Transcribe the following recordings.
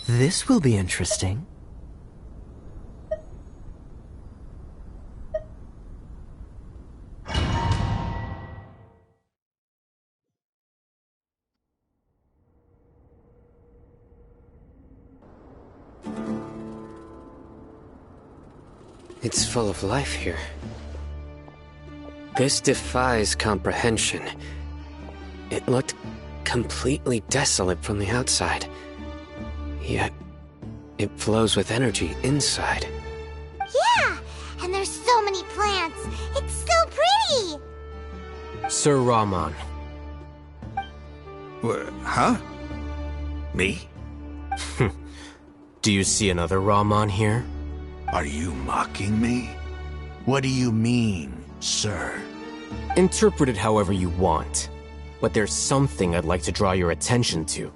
This will be interesting. It's full of life here. This defies comprehension. It looked completely desolate from the outside. Yet, it flows with energy inside. Yeah! And there's so many plants! It's so pretty! Sir Rahman. Huh? Me? Do you see another Rahman here? Are you mocking me? What do you mean, sir? Interpret it however you want. But there's something I'd like to draw your attention to.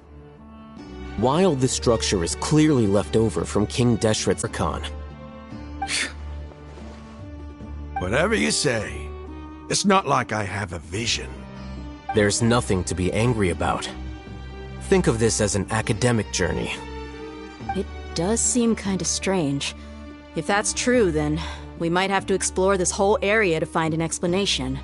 While this structure is clearly left over from King Deshret's Khan. Whatever you say. It's not like I have a vision. There's nothing to be angry about. Think of this as an academic journey. It does seem kinda strange. If that's true, then we might have to explore this whole area to find an explanation.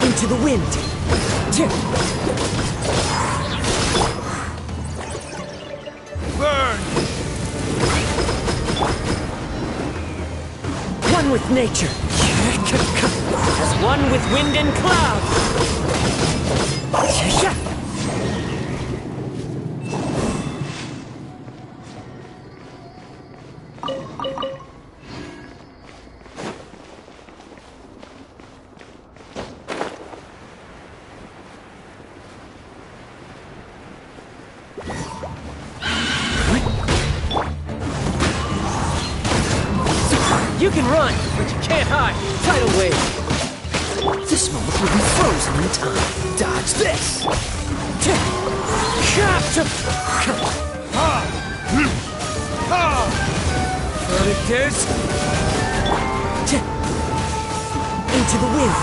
Into the wind! Burn! One with nature! As one with wind and cloud! You can run, but you can't hide. Tidal wave. This moment will be frozen in time. Dodge this. Predators. Into the wind.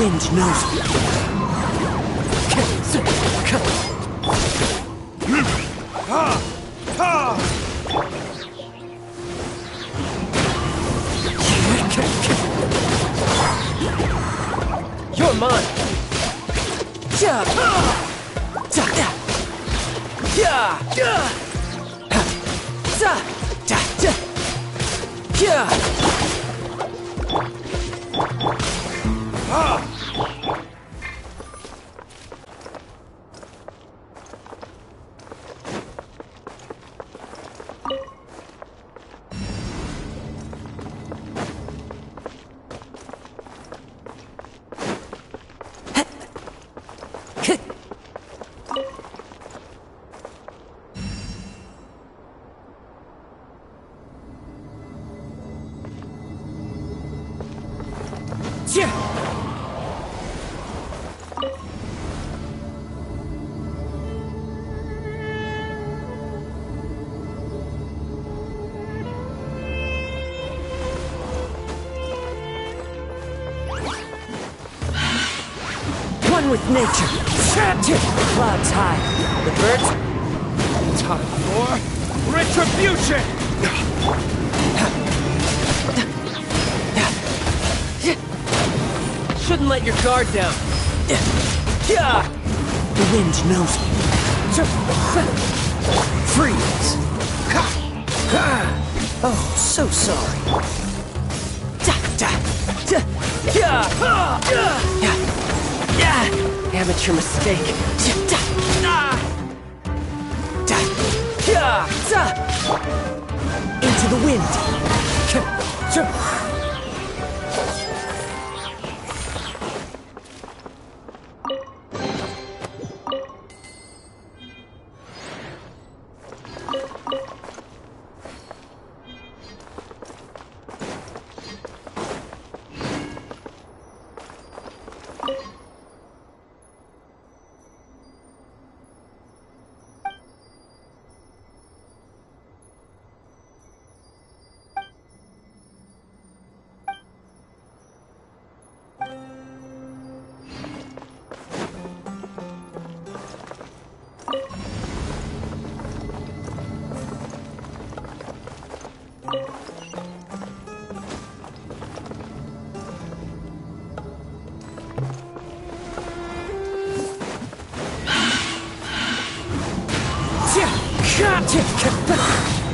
wind knows me. You're mine. One with nature. Clouds high. The birds. Time for retribution! Shouldn't let your guard down. The wind knows me. Freeze. Oh, so sorry. Amateur mistake. Into the wind.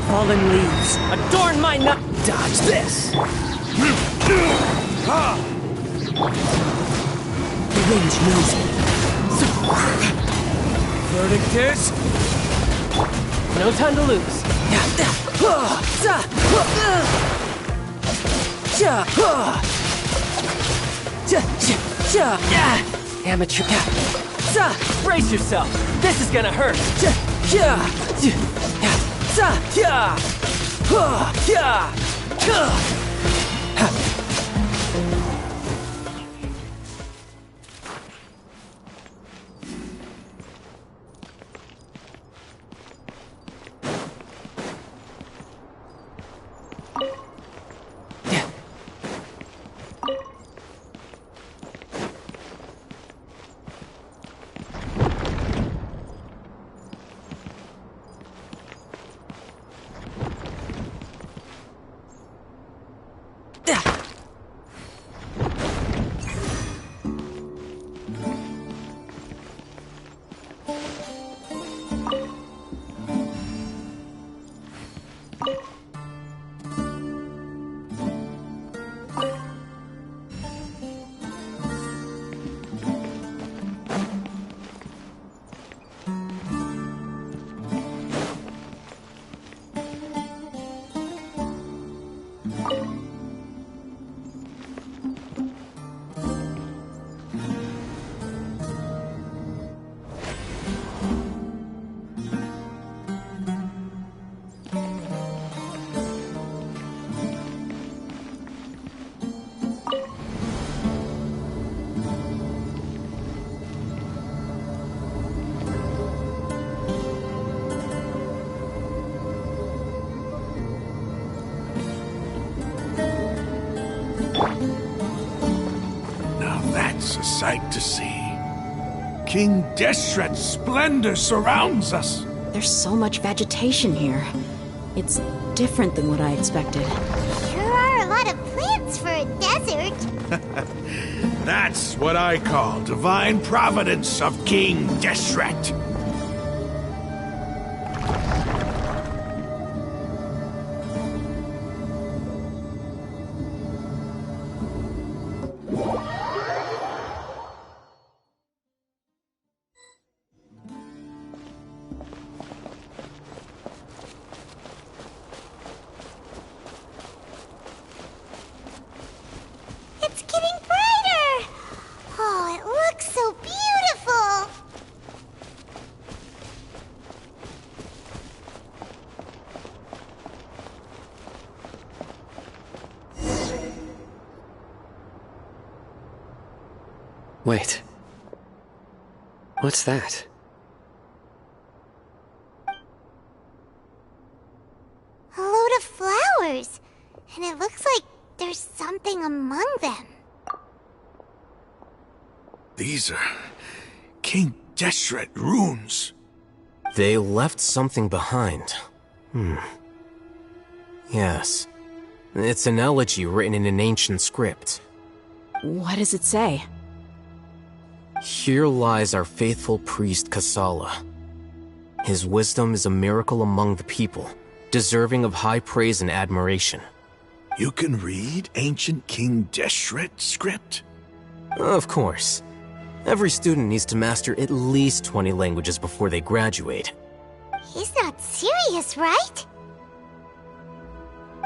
Fallen leaves, adorn my nut. Dodge this. The wind knows me. Verdict is... No time to lose. Amateur. Brace yourself. This is gonna hurt. sight to see. King Deshret's splendor surrounds us. There's so much vegetation here. It's different than what I expected. Sure are a lot of plants for a desert. That's what I call divine providence of King Deshret. It's getting brighter. Oh, it looks so beautiful. Wait. What's that? A load of flowers. And it looks like there's something among them. These are King Deshret runes. They left something behind. Yes. It's an elegy written in an ancient script. What does it say? Here lies our faithful priest Kasala. His wisdom is a miracle among the people, deserving of high praise and admiration. You can read ancient King Deshret script? Of course. Every student needs to master at least 20 languages before they graduate. He's not serious, right?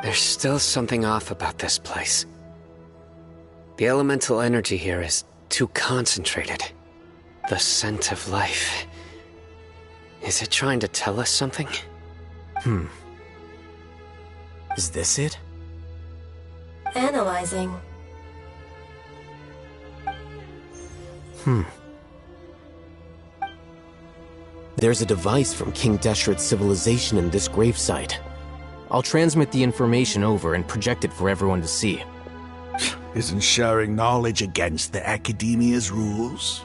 There's still something off about this place. The elemental energy here is too concentrated. The scent of life. Is it trying to tell us something? Is this it? Analyzing. There's a device from King Deshret's civilization in this gravesite. I'll transmit the information over and project it for everyone to see. Isn't sharing knowledge against the Academia's rules?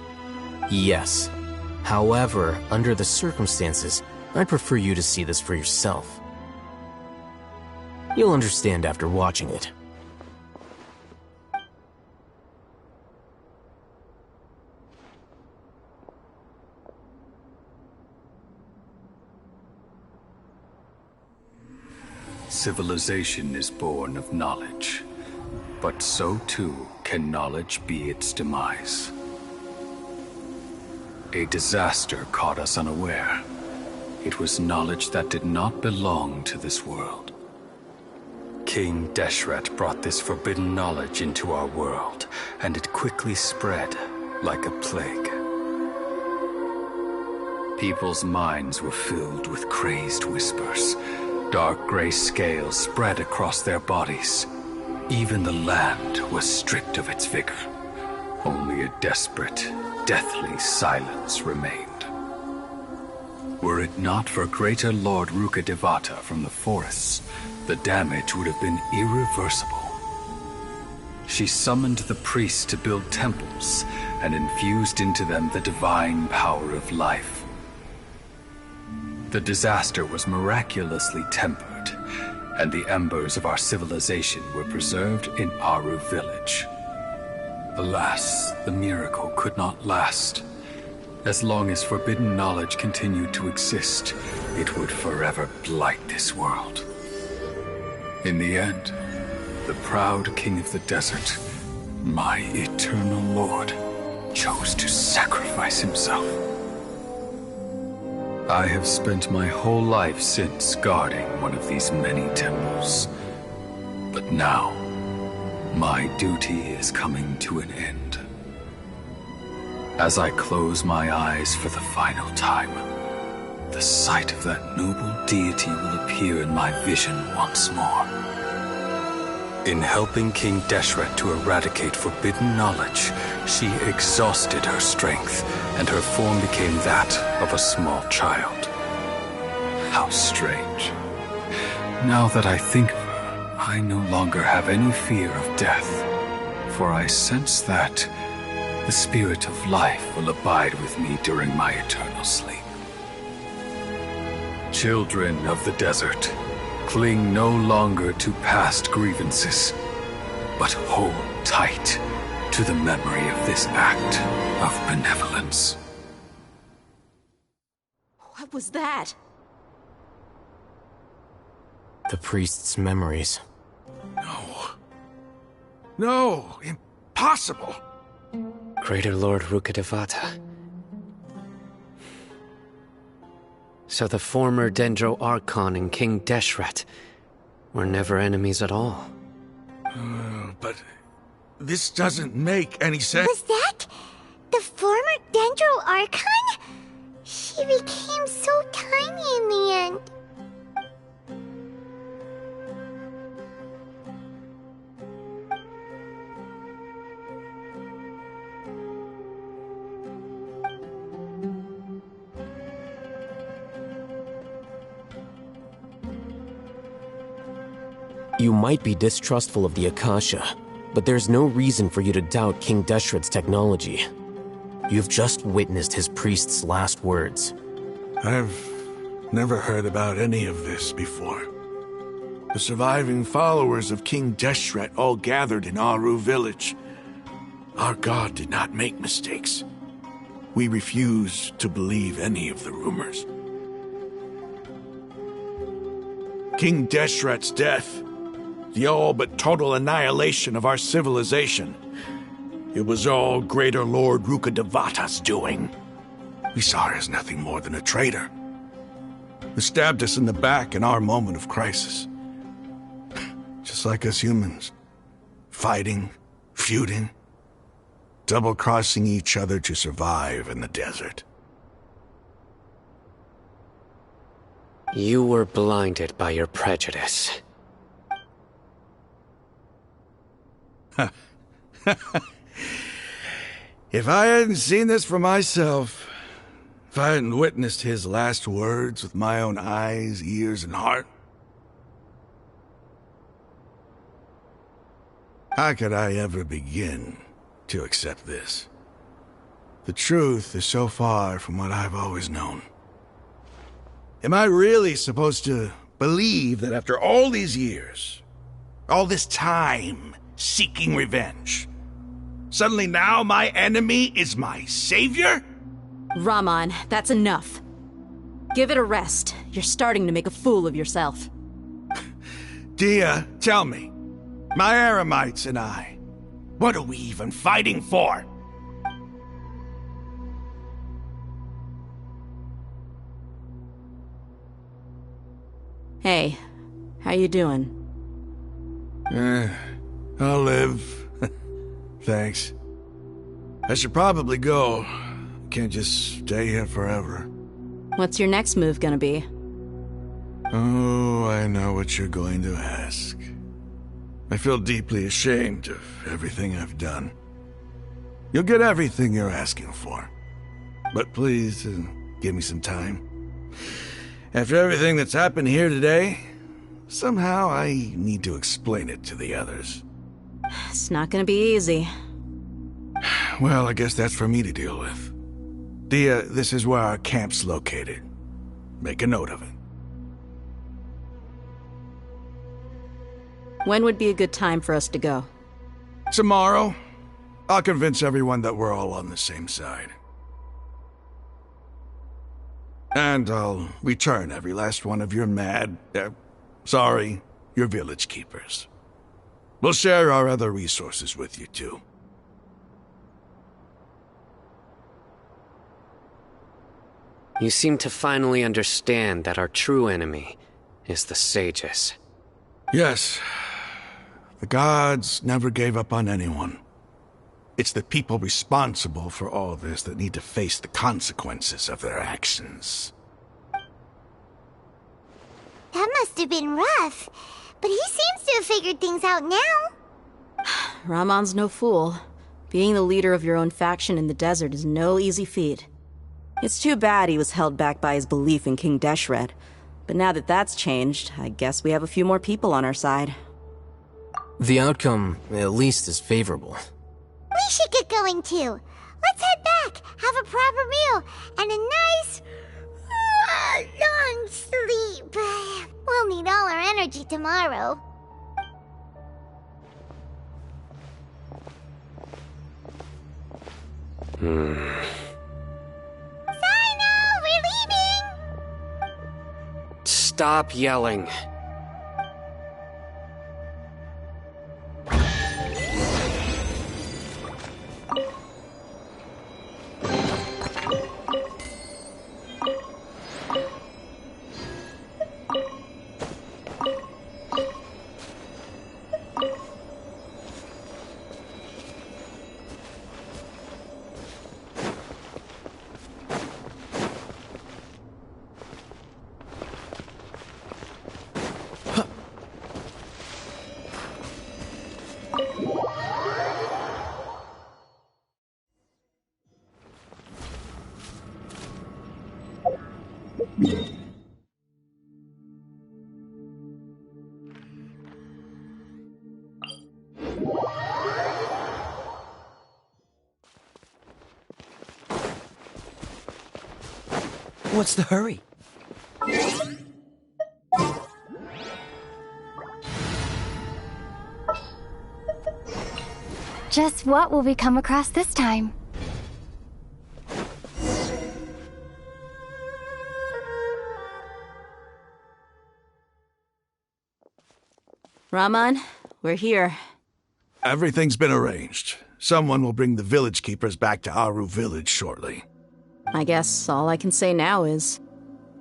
Yes. However, under the circumstances, I'd prefer you to see this for yourself. You'll understand after watching it. Civilization is born of knowledge, but so too can knowledge be its demise. A disaster caught us unaware. It was knowledge that did not belong to this world. King Deshret brought this forbidden knowledge into our world, and it quickly spread like a plague. People's minds were filled with crazed whispers. Dark gray scales spread across their bodies. Even the land was stripped of its vigor. Only a desperate, deathly silence remained. Were it not for greater Lord Rukkhadevata from the forests, the damage would have been irreversible. She summoned the priests to build temples and infused into them the divine power of life. The disaster was miraculously tempered, and the embers of our civilization were preserved in Aru village. Alas, the miracle could not last. As long as forbidden knowledge continued to exist, it would forever blight this world. In the end, the proud king of the desert, my eternal lord, chose to sacrifice himself. I have spent my whole life since guarding one of these many temples. But now, my duty is coming to an end. As I close my eyes for the final time, the sight of that noble deity will appear in my vision once more. In helping King Deshret to eradicate forbidden knowledge, she exhausted her strength, and her form became that of a small child. How strange. Now that I think of her, I no longer have any fear of death, for I sense that The spirit of life will abide with me during my eternal sleep. Children of the desert, cling no longer to past grievances, but hold tight to the memory of this act of benevolence. What was that? The priest's memories. No, impossible. Greater Lord Rukkhadevata. So the former Dendro Archon and King Deshret were never enemies at all. But this doesn't make any sense. Was that the former Dendro Archon? She became so tiny in the end. You might be distrustful of the Akasha, but there's no reason for you to doubt King Deshret's technology. You've just witnessed his priest's last words. I've never heard about any of this before. The surviving followers of King Deshret all gathered in Aru village. Our god did not make mistakes. We refuse to believe any of the rumors. King Deshret's death, the all but total annihilation of our civilization, it was all Greater Lord Rukkhadevata's doing. We saw her as nothing more than a traitor, who stabbed us in the back in our moment of crisis. Just like us humans. Fighting, feuding, double-crossing each other to survive in the desert. You were blinded by your prejudice. If I hadn't seen this for myself, if I hadn't witnessed his last words with my own eyes, ears, and heart, how could I ever begin to accept this? The truth is so far from what I've always known. Am I really supposed to believe that after all these years, all this time seeking revenge, suddenly now my enemy is my savior? Raman, that's enough. Give it a rest. You're starting to make a fool of yourself. Dia, tell me, my Eremites and I, what are we even fighting for? Hey, how you doing? I'll live. Thanks. I should probably go. Can't just stay here forever. What's your next move gonna be? Oh, I know what you're going to ask. I feel deeply ashamed of everything I've done. You'll get everything you're asking for. But please, give me some time. After everything that's happened here today, somehow I need to explain it to the others. It's not gonna be easy. Well, I guess that's for me to deal with. Dia, this is where our camp's located. Make a note of it. When would be a good time for us to go? Tomorrow, I'll convince everyone that we're all on the same side. And I'll return every last one of your your village keepers. We'll share our other resources with you too. You seem to finally understand that our true enemy is the sages. Yes. The gods never gave up on anyone. It's the people responsible for all this that need to face the consequences of their actions. That must have been rough, but he seems to have figured things out now. Raman's no fool. Being the leader of your own faction in the desert is no easy feat. It's too bad he was held back by his belief in King Deshret. But now that that's changed, I guess we have a few more people on our side. The outcome, at least, is favorable. We should get going too. Let's head back, have a proper meal, and a nice, long sleep. We'll need all our energy tomorrow. Sino, we're leaving! Stop yelling. What's the hurry? Just what will we come across this time? Raman, we're here. Everything's been arranged. Someone will bring the village keepers back to Aru village shortly. I guess all I can say now is,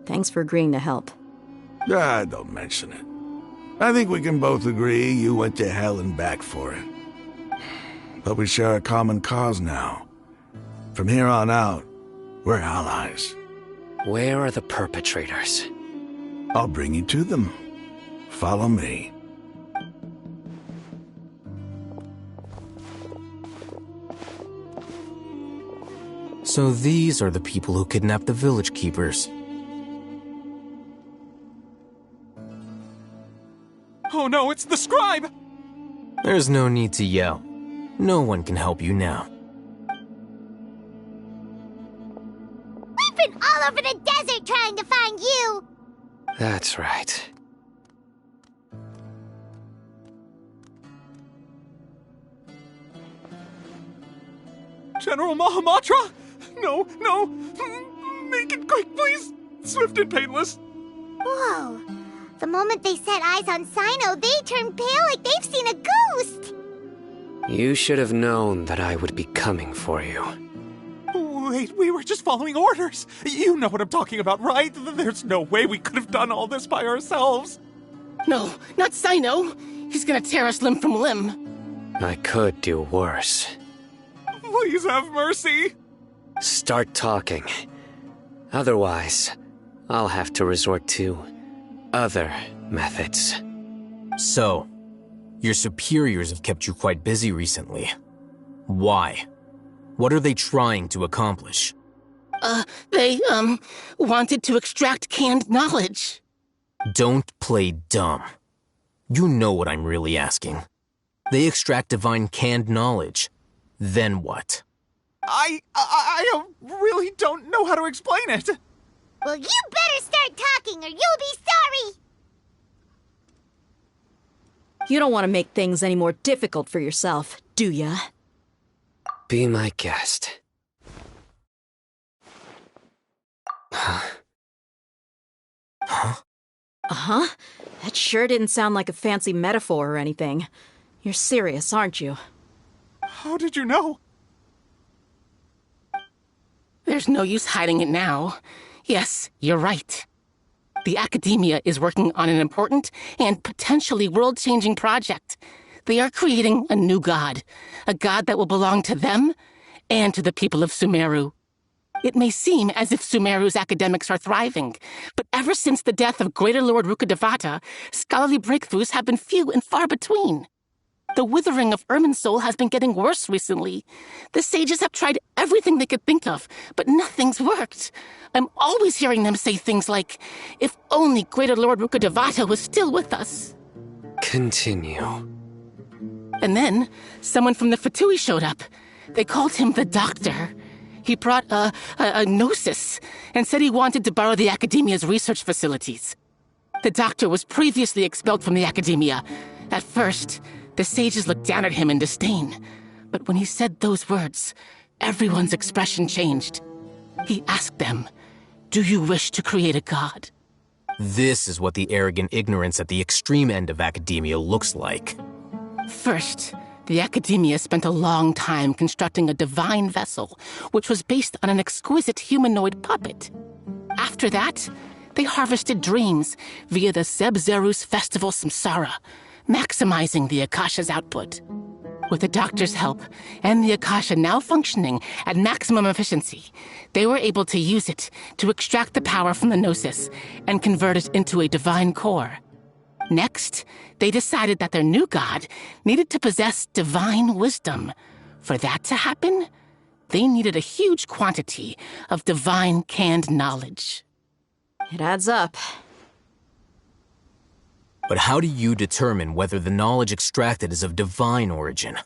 thanks for agreeing to help. Don't mention it. I think we can both agree you went to hell and back for it. But we share a common cause now. From here on out, we're allies. Where are the perpetrators? I'll bring you to them. Follow me. So these are the people who kidnapped the village keepers. Oh no, it's the scribe! There's no need to yell. No one can help you now. We've been all over the desert trying to find you! That's right. General Mahamatra? No, no! Make it quick, please! Swift and painless! Whoa. The moment they set eyes on Sino, they turned pale like they've seen a ghost! You should have known that I would be coming for you. Wait, we were just following orders! You know what I'm talking about, right? There's no way we could have done all this by ourselves! No, not Sino! He's gonna tear us limb from limb! I could do worse. Please have mercy! Start talking. Otherwise, I'll have to resort to other methods. So, your superiors have kept you quite busy recently. Why? What are they trying to accomplish? They wanted to extract canned knowledge. Don't play dumb. You know what I'm really asking. They extract divine canned knowledge. Then what? I really don't know how to explain it. Well, you better start talking or you'll be sorry! You don't want to make things any more difficult for yourself, do ya? Be my guest. Huh? Uh-huh. That sure didn't sound like a fancy metaphor or anything. You're serious, aren't you? How did you know? There's no use hiding it now. Yes, you're right. The Academia is working on an important and potentially world-changing project. They are creating a new god. A god that will belong to them and to the people of Sumeru. It may seem as if Sumeru's academics are thriving, but ever since the death of Greater Lord Rukkhadevata, scholarly breakthroughs have been few and far between. The withering of Irminsul has been getting worse recently. The sages have tried everything they could think of, but nothing's worked. I'm always hearing them say things like, if only Greater Lord Rukkhadevata was still with us. Continue. And then, someone from the Fatui showed up. They called him the Doctor. He brought a gnosis and said he wanted to borrow the Academia's research facilities. The Doctor was previously expelled from the Academia. At first, the sages looked down at him in disdain. But when he said those words, everyone's expression changed. He asked them, "Do you wish to create a god?" This is what the arrogant ignorance at the extreme end of academia looks like. First, the Academia spent a long time constructing a divine vessel, which was based on an exquisite humanoid puppet. After that, they harvested dreams via the Zeb-Zerus Festival Samsara, maximizing the Akasha's output. With the Doctor's help, and the Akasha now functioning at maximum efficiency, they were able to use it to extract the power from the Gnosis and convert it into a divine core. Next, they decided that their new god needed to possess divine wisdom. For that to happen, they needed a huge quantity of divine canned knowledge. It adds up. But how do you determine whether the knowledge extracted is of divine origin?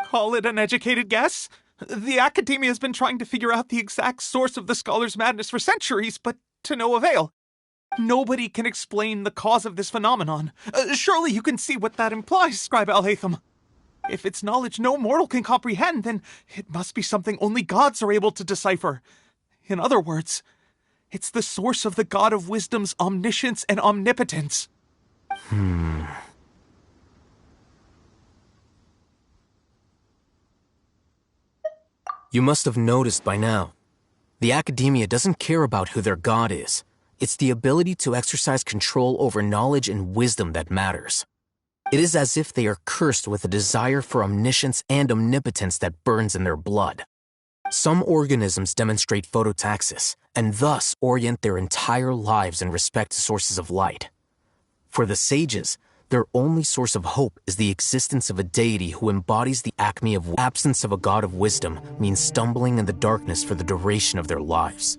Call it an educated guess? The Academia has been trying to figure out the exact source of the Scholar's madness for centuries, but to no avail. Nobody can explain the cause of this phenomenon. Surely you can see what that implies, Scribe Alhaitham. If it's knowledge no mortal can comprehend, then it must be something only gods are able to decipher. In other words, it's the source of the God of Wisdom's omniscience and omnipotence. You must have noticed by now. The Academia doesn't care about who their god is. It's the ability to exercise control over knowledge and wisdom that matters. It is as if they are cursed with a desire for omniscience and omnipotence that burns in their blood. Some organisms demonstrate phototaxis, and thus orient their entire lives in respect to sources of light. For the sages, their only source of hope is the existence of a deity who embodies the acme of absence of a god of wisdom means stumbling in the darkness for the duration of their lives.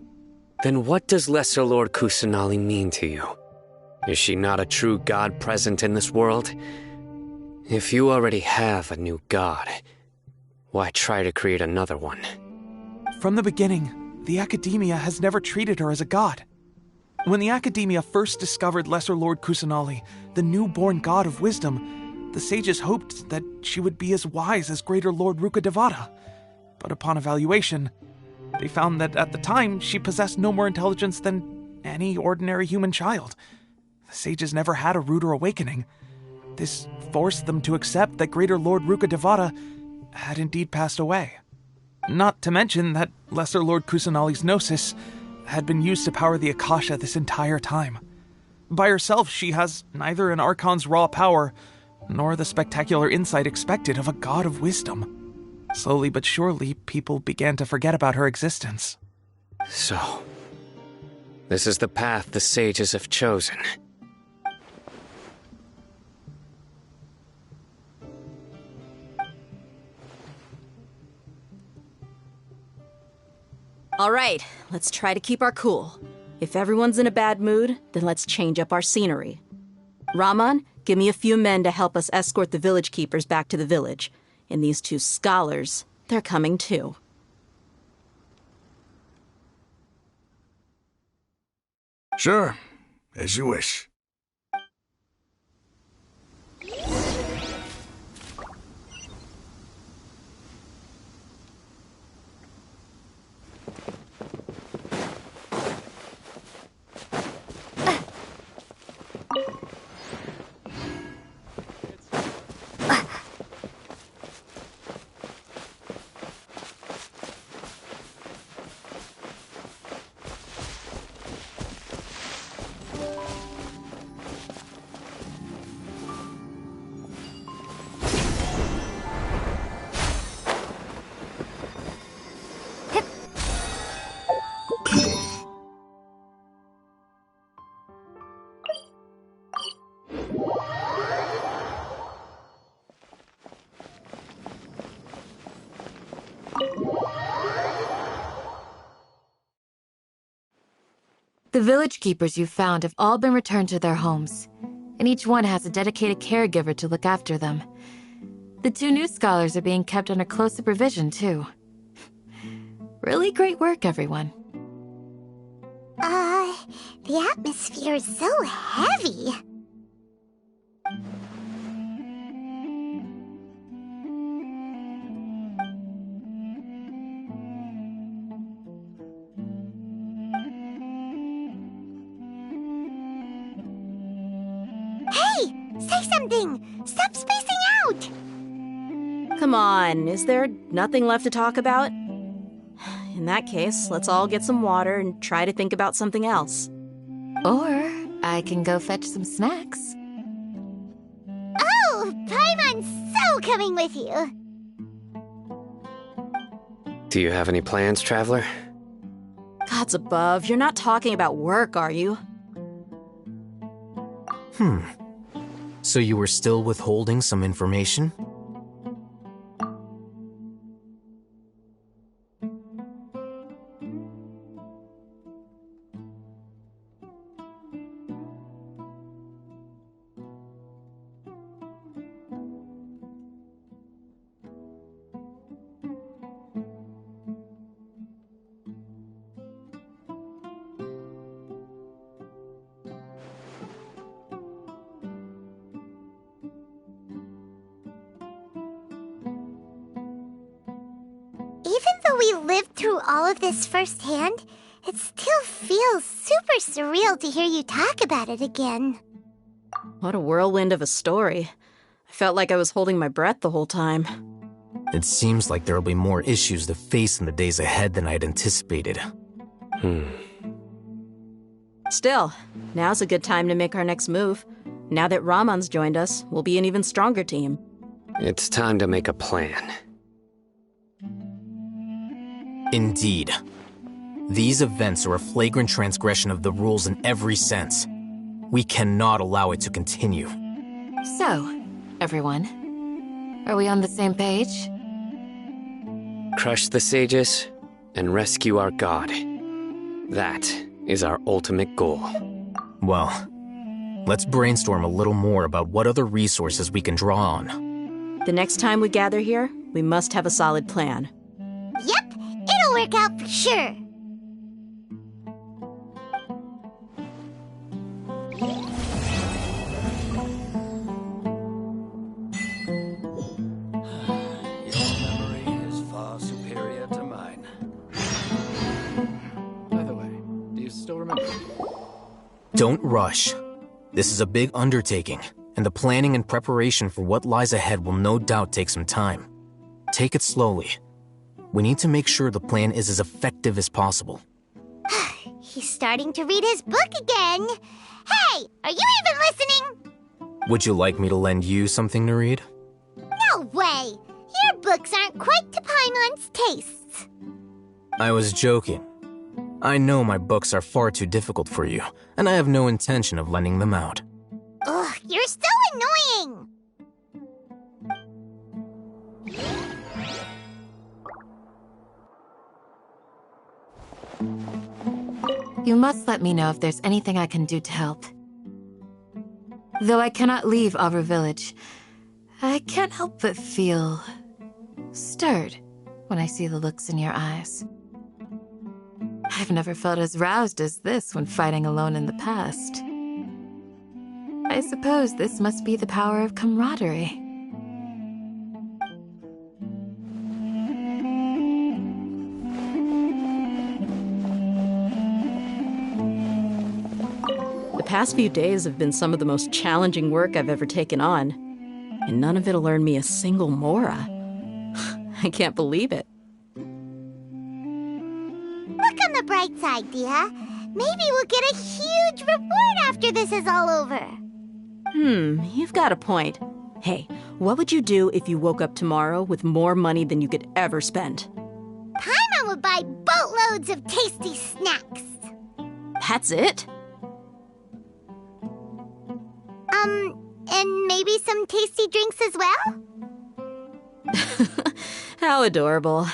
Then what does Lesser Lord Kusanali mean to you? Is she not a true god present in this world? If you already have a new god, why try to create another one? From the beginning, the Academia has never treated her as a god. When the Academia first discovered Lesser Lord Kusanali, the newborn god of wisdom, the sages hoped that she would be as wise as Greater Lord Rukkhadevata. But upon evaluation, they found that at the time she possessed no more intelligence than any ordinary human child. The sages never had a ruder awakening. This forced them to accept that Greater Lord Rukkhadevata had indeed passed away. Not to mention that Lesser Lord Kusanali's Gnosis had been used to power the Akasha this entire time. By herself, she has neither an Archon's raw power, nor the spectacular insight expected of a god of wisdom. Slowly but surely, people began to forget about her existence. So, this is the path the sages have chosen. All right, let's try to keep our cool. If everyone's in a bad mood, then let's change up our scenery. Rahman, give me a few men to help us escort the village keepers back to the village. And these two scholars, they're coming too. Sure, as you wish. The village keepers you found have all been returned to their homes, and each one has a dedicated caregiver to look after them. The 2 new scholars are being kept under close supervision, too. Really great work, everyone. The atmosphere is so heavy. Hey! Say something! Stop spacing out! Come on, is there nothing left to talk about? In that case, let's all get some water and try to think about something else. Or I can go fetch some snacks. Oh, Paimon's so coming with you! Do you have any plans, Traveler? Gods above, you're not talking about work, are you? So you were still withholding some information? Even though we lived through all of this firsthand, it still feels super surreal to hear you talk about it again. What a whirlwind of a story. I felt like I was holding my breath the whole time. It seems like there'll be more issues to face in the days ahead than I'd anticipated. Still, now's a good time to make our next move. Now that Ramon's joined us, we'll be an even stronger team. It's time to make a plan. Indeed. These events are a flagrant transgression of the rules in every sense. We cannot allow it to continue. So, everyone, are we on the same page? Crush the sages and rescue our god. That is our ultimate goal. Well, let's brainstorm a little more about what other resources we can draw on. The next time we gather here, we must have a solid plan. Yep, it'll work out for sure. Your memory is far superior to mine. By the way, do you still remember? Don't rush. This is a big undertaking, and the planning and preparation for what lies ahead will no doubt take some time. Take it slowly. We need to make sure the plan is as effective as possible. He's starting to read his book again. Hey, are you even listening? Would you like me to lend you something to read? No way. Your books aren't quite to Paimon's tastes. I was joking. I know my books are far too difficult for you, and I have no intention of lending them out. Ugh, you're so annoying. You must let me know if there's anything I can do to help. Though I cannot leave Avra Village, I can't help but feel stirred when I see the looks in your eyes. I've never felt as roused as this when fighting alone in the past. I suppose this must be the power of camaraderie. The past few days have been some of the most challenging work I've ever taken on, and none of it'll earn me a single mora. I can't believe it. Look on the bright side, Dia. Maybe we'll get a huge reward after this is all over. You've got a point. Hey, what would you do if you woke up tomorrow with more money than you could ever spend? Paimon would buy boatloads of tasty snacks. That's it? And maybe some tasty drinks as well? How adorable.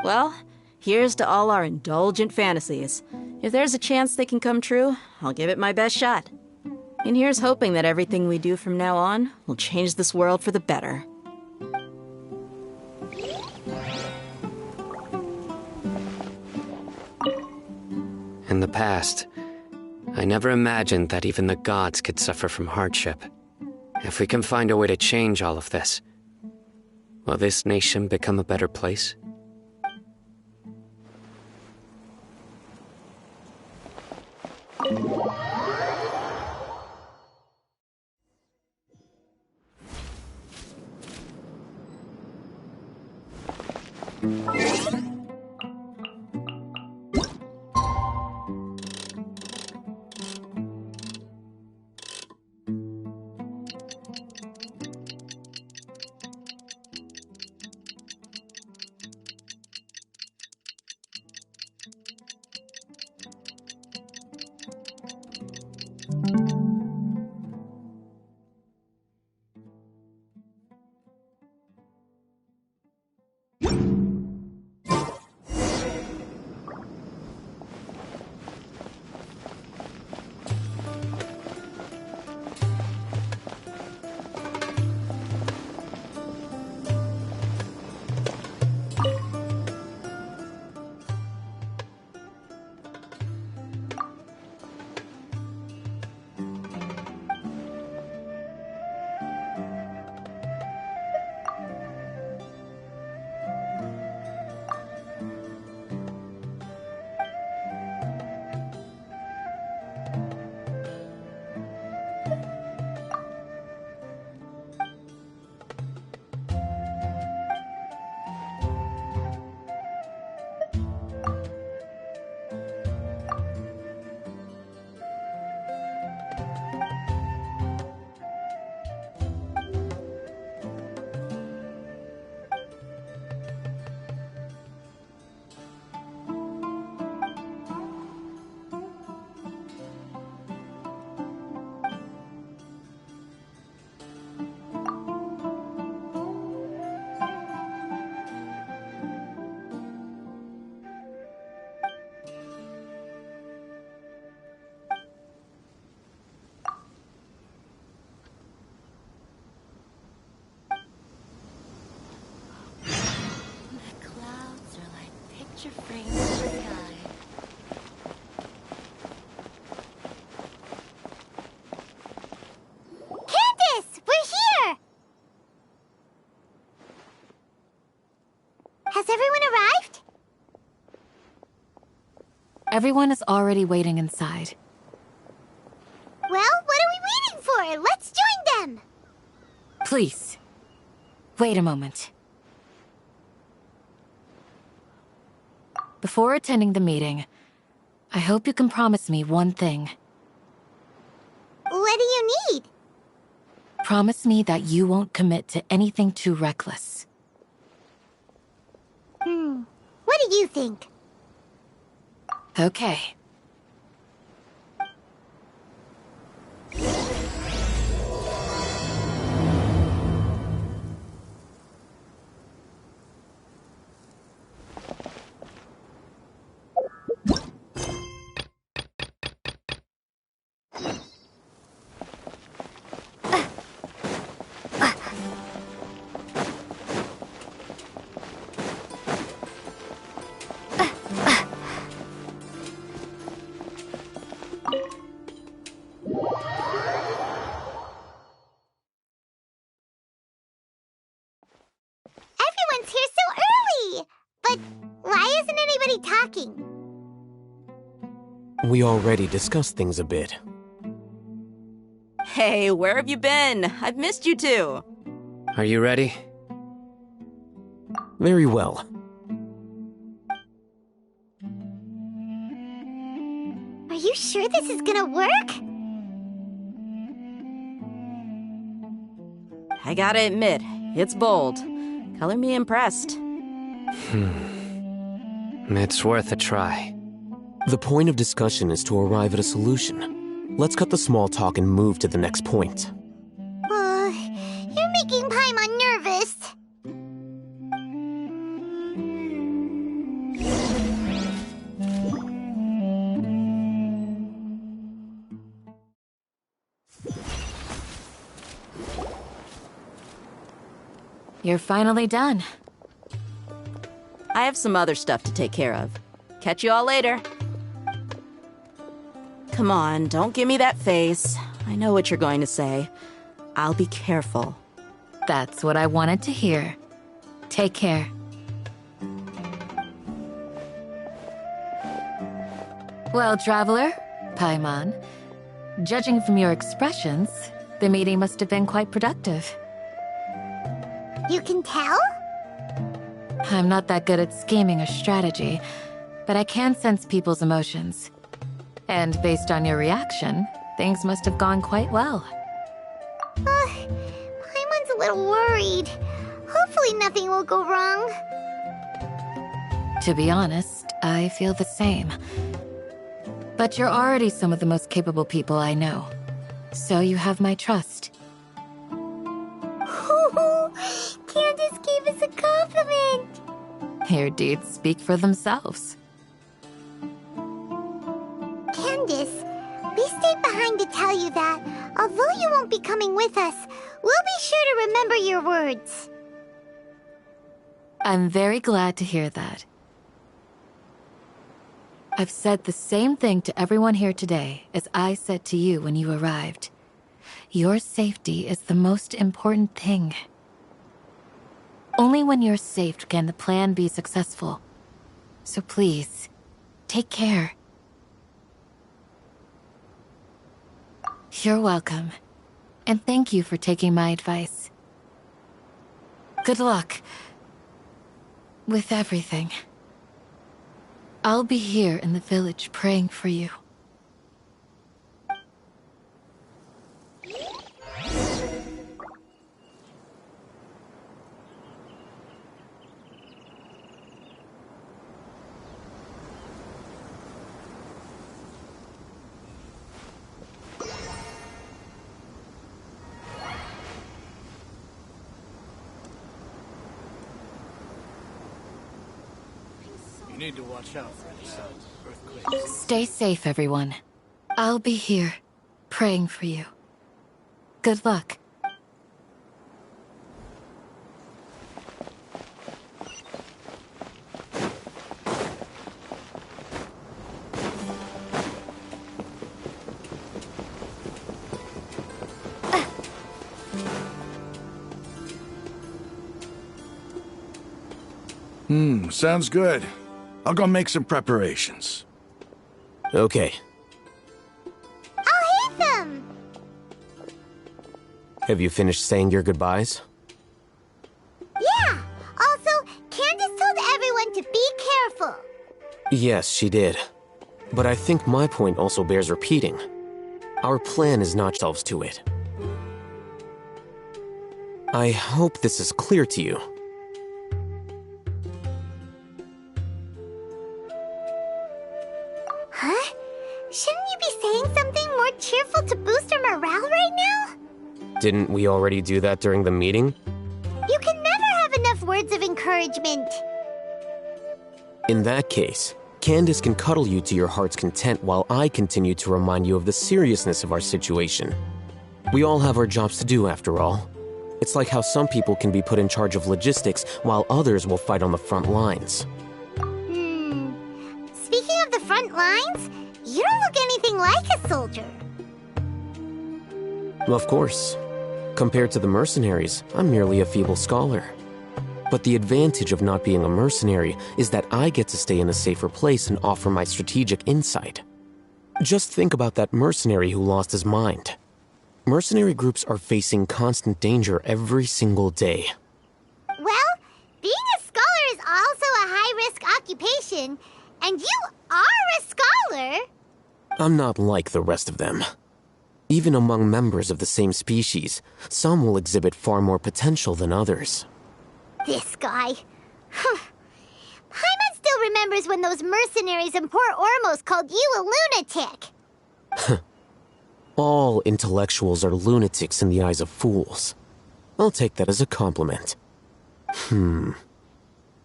Well, here's to all our indulgent fantasies. If there's a chance they can come true, I'll give it my best shot. And here's hoping that everything we do from now on will change this world for the better. In the past, I never imagined that even the gods could suffer from hardship. If we can find a way to change all of this, will this nation become a better place? Picture frames in the sky. Candace! We're here! Has everyone arrived? Everyone is already waiting inside. Well, what are we waiting for? Let's join them! Please, wait a moment. Before attending the meeting, I hope you can promise me one thing. What do you need? Promise me that you won't commit to anything too reckless. What do you think? Okay. Everyone's here so early! But why isn't anybody talking? We already discussed things a bit. Hey, where have you been? I've missed you too. Are you ready? Very well. Are you sure this is gonna work? I gotta admit, it's bold. Color me impressed. It's worth a try. The point of discussion is to arrive at a solution. Let's cut the small talk and move to the next point. You're making Paimon nervous. you're finally done. I have some other stuff to take care of. Catch you all later. Come on, don't give me that face. I know what you're going to say. I'll be careful. That's what I wanted to hear. Take care. Well, Traveler, Paimon, judging from your expressions, the meeting must have been quite productive. You can tell? I'm not that good at scheming or strategy, but I can sense people's emotions. And based on your reaction, things must have gone quite well. Paimon's a little worried. Hopefully nothing will go wrong. To be honest, I feel the same. But you're already some of the most capable people I know. So you have my trust. Candace gave us a compliment! Your deeds speak for themselves. Candace, we stayed behind to tell you that, although you won't be coming with us, we'll be sure to remember your words. I'm very glad to hear that. I've said the same thing to everyone here today as I said to you when you arrived. Your safety is the most important thing. Only when you're safe can the plan be successful. So please, take care. You're welcome. And thank you for taking my advice. Good luck with everything. I'll be here in the village praying for you. You need to watch out for any signs of earthquakes. Stay safe, everyone. I'll be here, praying for you. Good luck. Sounds good. I'll go make some preparations. Okay. I'll hit them! Have you finished saying your goodbyes? Yeah! Also, Candace told everyone to be careful. Yes, she did. But I think my point also bears repeating. Our plan is not ourselves to it. I hope this is clear to you. Huh? Shouldn't you be saying something more cheerful to boost our morale right now? Didn't we already do that during the meeting? You can never have enough words of encouragement. In that case, Candace can cuddle you to your heart's content while I continue to remind you of the seriousness of our situation. We all have our jobs to do, after all. It's like how some people can be put in charge of logistics while others will fight on the front lines. Speaking of the front lines, you don't look anything like a soldier. Of course. Compared to the mercenaries, I'm merely a feeble scholar. But the advantage of not being a mercenary is that I get to stay in a safer place and offer my strategic insight. Just think about that mercenary who lost his mind. Mercenary groups are facing constant danger every single day. Well, being a scholar is also a high-risk occupation, and you are a scholar. I'm not like the rest of them. Even among members of the same species, some will exhibit far more potential than others. This guy. Paimon still remembers when those mercenaries in Port Ormos called you a lunatic. All intellectuals are lunatics in the eyes of fools. I'll take that as a compliment.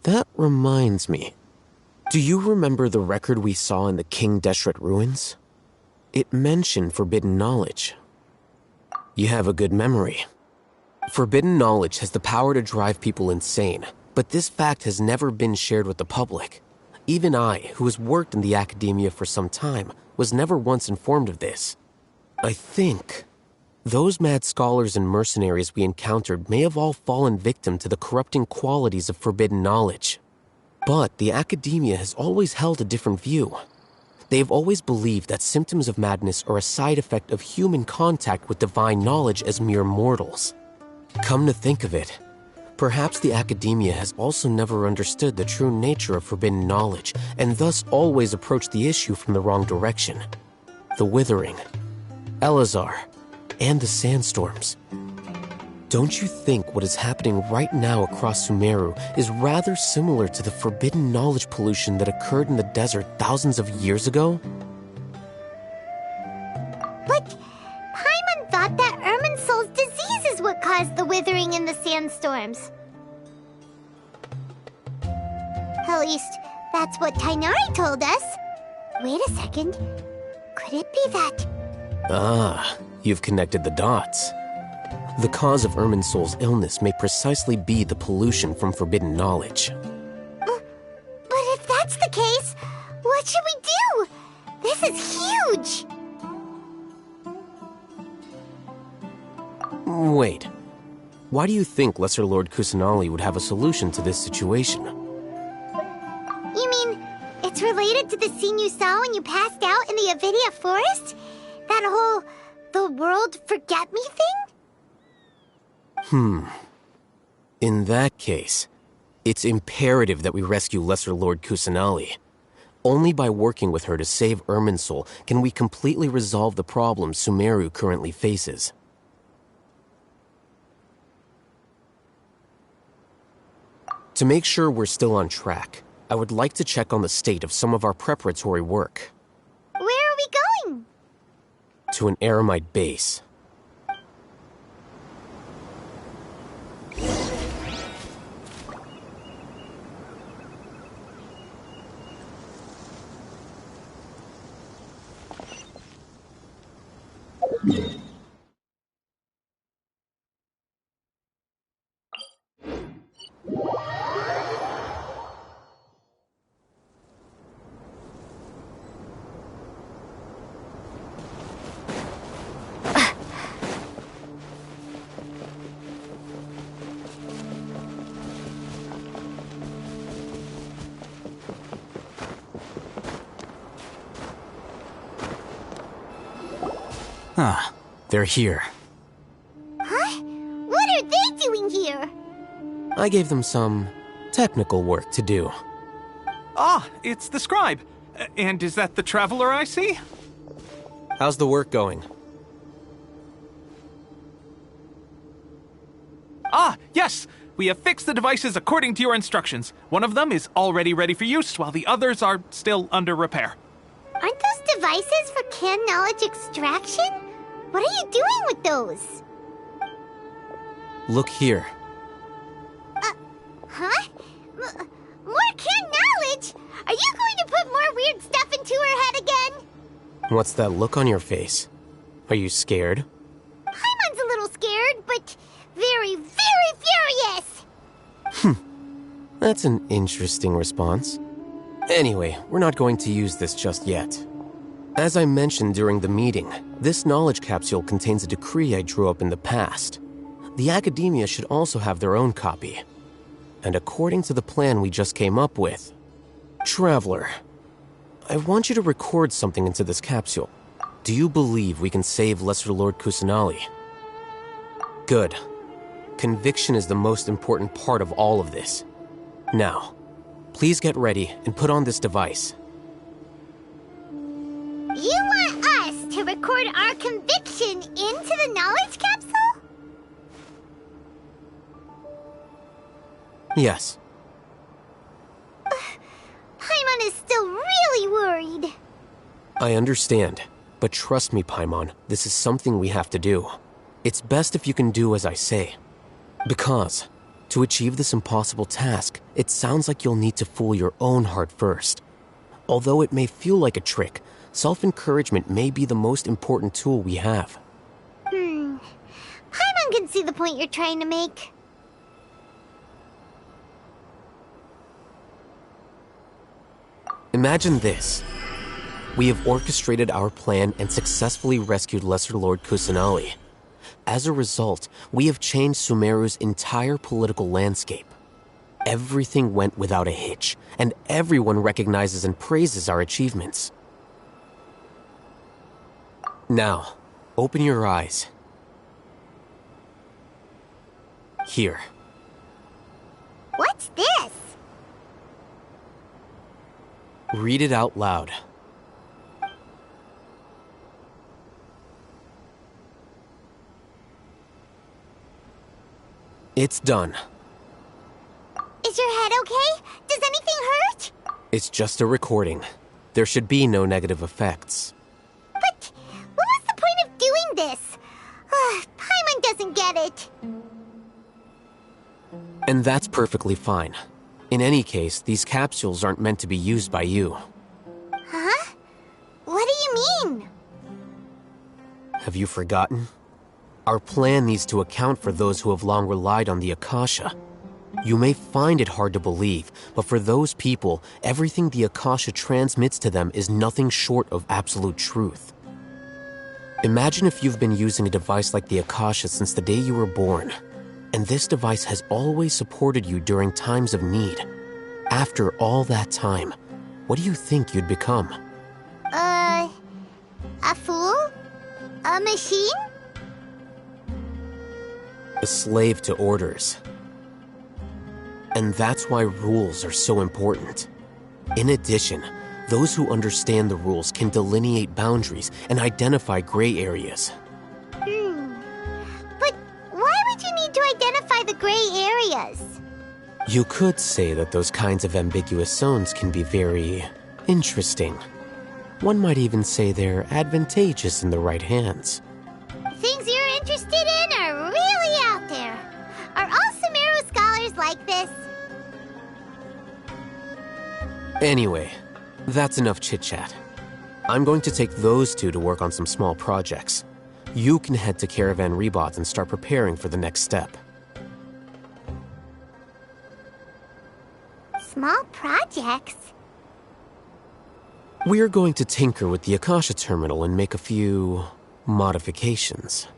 That reminds me. Do you remember the record we saw in the King Deshret ruins? It mentioned forbidden knowledge. You have a good memory. Forbidden knowledge has the power to drive people insane, but this fact has never been shared with the public. Even I, who has worked in the academia for some time, was never once informed of this. I think those mad scholars and mercenaries we encountered may have all fallen victim to the corrupting qualities of forbidden knowledge. But the academia has always held a different view. They have always believed that symptoms of madness are a side effect of human contact with divine knowledge as mere mortals. Come to think of it, perhaps the academia has also never understood the true nature of forbidden knowledge and thus always approached the issue from the wrong direction. The Withering, Elazar, and the sandstorms. Don't you think what is happening right now across Sumeru is rather similar to the forbidden knowledge pollution that occurred in the desert thousands of years ago? But Paimon thought that Irminsul's disease is what caused the withering and the sandstorms. At least, that's what Tainari told us. Wait a second. Could it be that... Ah, you've connected the dots. The cause of Irminsul's illness may precisely be the pollution from forbidden knowledge. But if that's the case, what should we do? This is huge! Wait. Why do you think Lesser Lord Kusanali would have a solution to this situation? You mean, it's related to the scene you saw when you passed out in the Avidia forest? That whole, the world forget me thing? In that case, it's imperative that we rescue Lesser Lord Kusanali. Only by working with her to save Irminsul can we completely resolve the problems Sumeru currently faces. To make sure we're still on track, I would like to check on the state of some of our preparatory work. Where are we going? To an Eremite base. Ah, they're here. Huh? What are they doing here? I gave them some technical work to do. Ah, it's the scribe. And is that the traveler I see? How's the work going? Ah, yes! We have fixed the devices according to your instructions. One of them is already ready for use, while the others are still under repair. Aren't those devices for canned knowledge extraction? What are you doing with those? Look here. Huh? More canned knowledge? Are you going to put more weird stuff into her head again? What's that look on your face? Are you scared? Paimon's a little scared, but very, very furious! That's an interesting response. Anyway, we're not going to use this just yet. As I mentioned during the meeting, this knowledge capsule contains a decree I drew up in the past. The academia should also have their own copy. And according to the plan we just came up with... Traveler, I want you to record something into this capsule. Do you believe we can save Lesser Lord Kusanali? Good. Conviction is the most important part of all of this. Now, please get ready and put on this device. You want us to record our conviction into the knowledge capsule? Yes. Paimon is still really worried. I understand, but trust me, Paimon, this is something we have to do. It's best if you can do as I say. Because, to achieve this impossible task, it sounds like you'll need to fool your own heart first. Although it may feel like a trick, self-encouragement may be the most important tool we have. Paimon can see the point you're trying to make. Imagine this. We have orchestrated our plan and successfully rescued Lesser Lord Kusanali. As a result, we have changed Sumeru's entire political landscape. Everything went without a hitch, and everyone recognizes and praises our achievements. Now, open your eyes. Here. What's this? Read it out loud. It's done. Is your head okay? Does anything hurt? It's just a recording. There should be no negative effects. But what was the point of doing this? Paimon doesn't get it. And that's perfectly fine. In any case, these capsules aren't meant to be used by you. Huh? What do you mean? Have you forgotten? Our plan needs to account for those who have long relied on the Akasha. You may find it hard to believe, but for those people, everything the Akasha transmits to them is nothing short of absolute truth. Imagine if you've been using a device like the Akasha since the day you were born, and this device has always supported you during times of need. After all that time, what do you think you'd become? A fool? A machine? A slave to orders. And that's why rules are so important. In addition, those who understand the rules can delineate boundaries and identify gray areas. But why would you need to identify the gray areas? You could say that those kinds of ambiguous zones can be very interesting. One might even say they're advantageous in the right hands. Things you're interested in are really out there. Are all Sumeru scholars like this? Anyway, that's enough chit-chat. I'm going to take those two to work on some small projects. You can head to Caravan Rebot and start preparing for the next step. Small projects? We're going to tinker with the Akasha terminal and make a few modifications.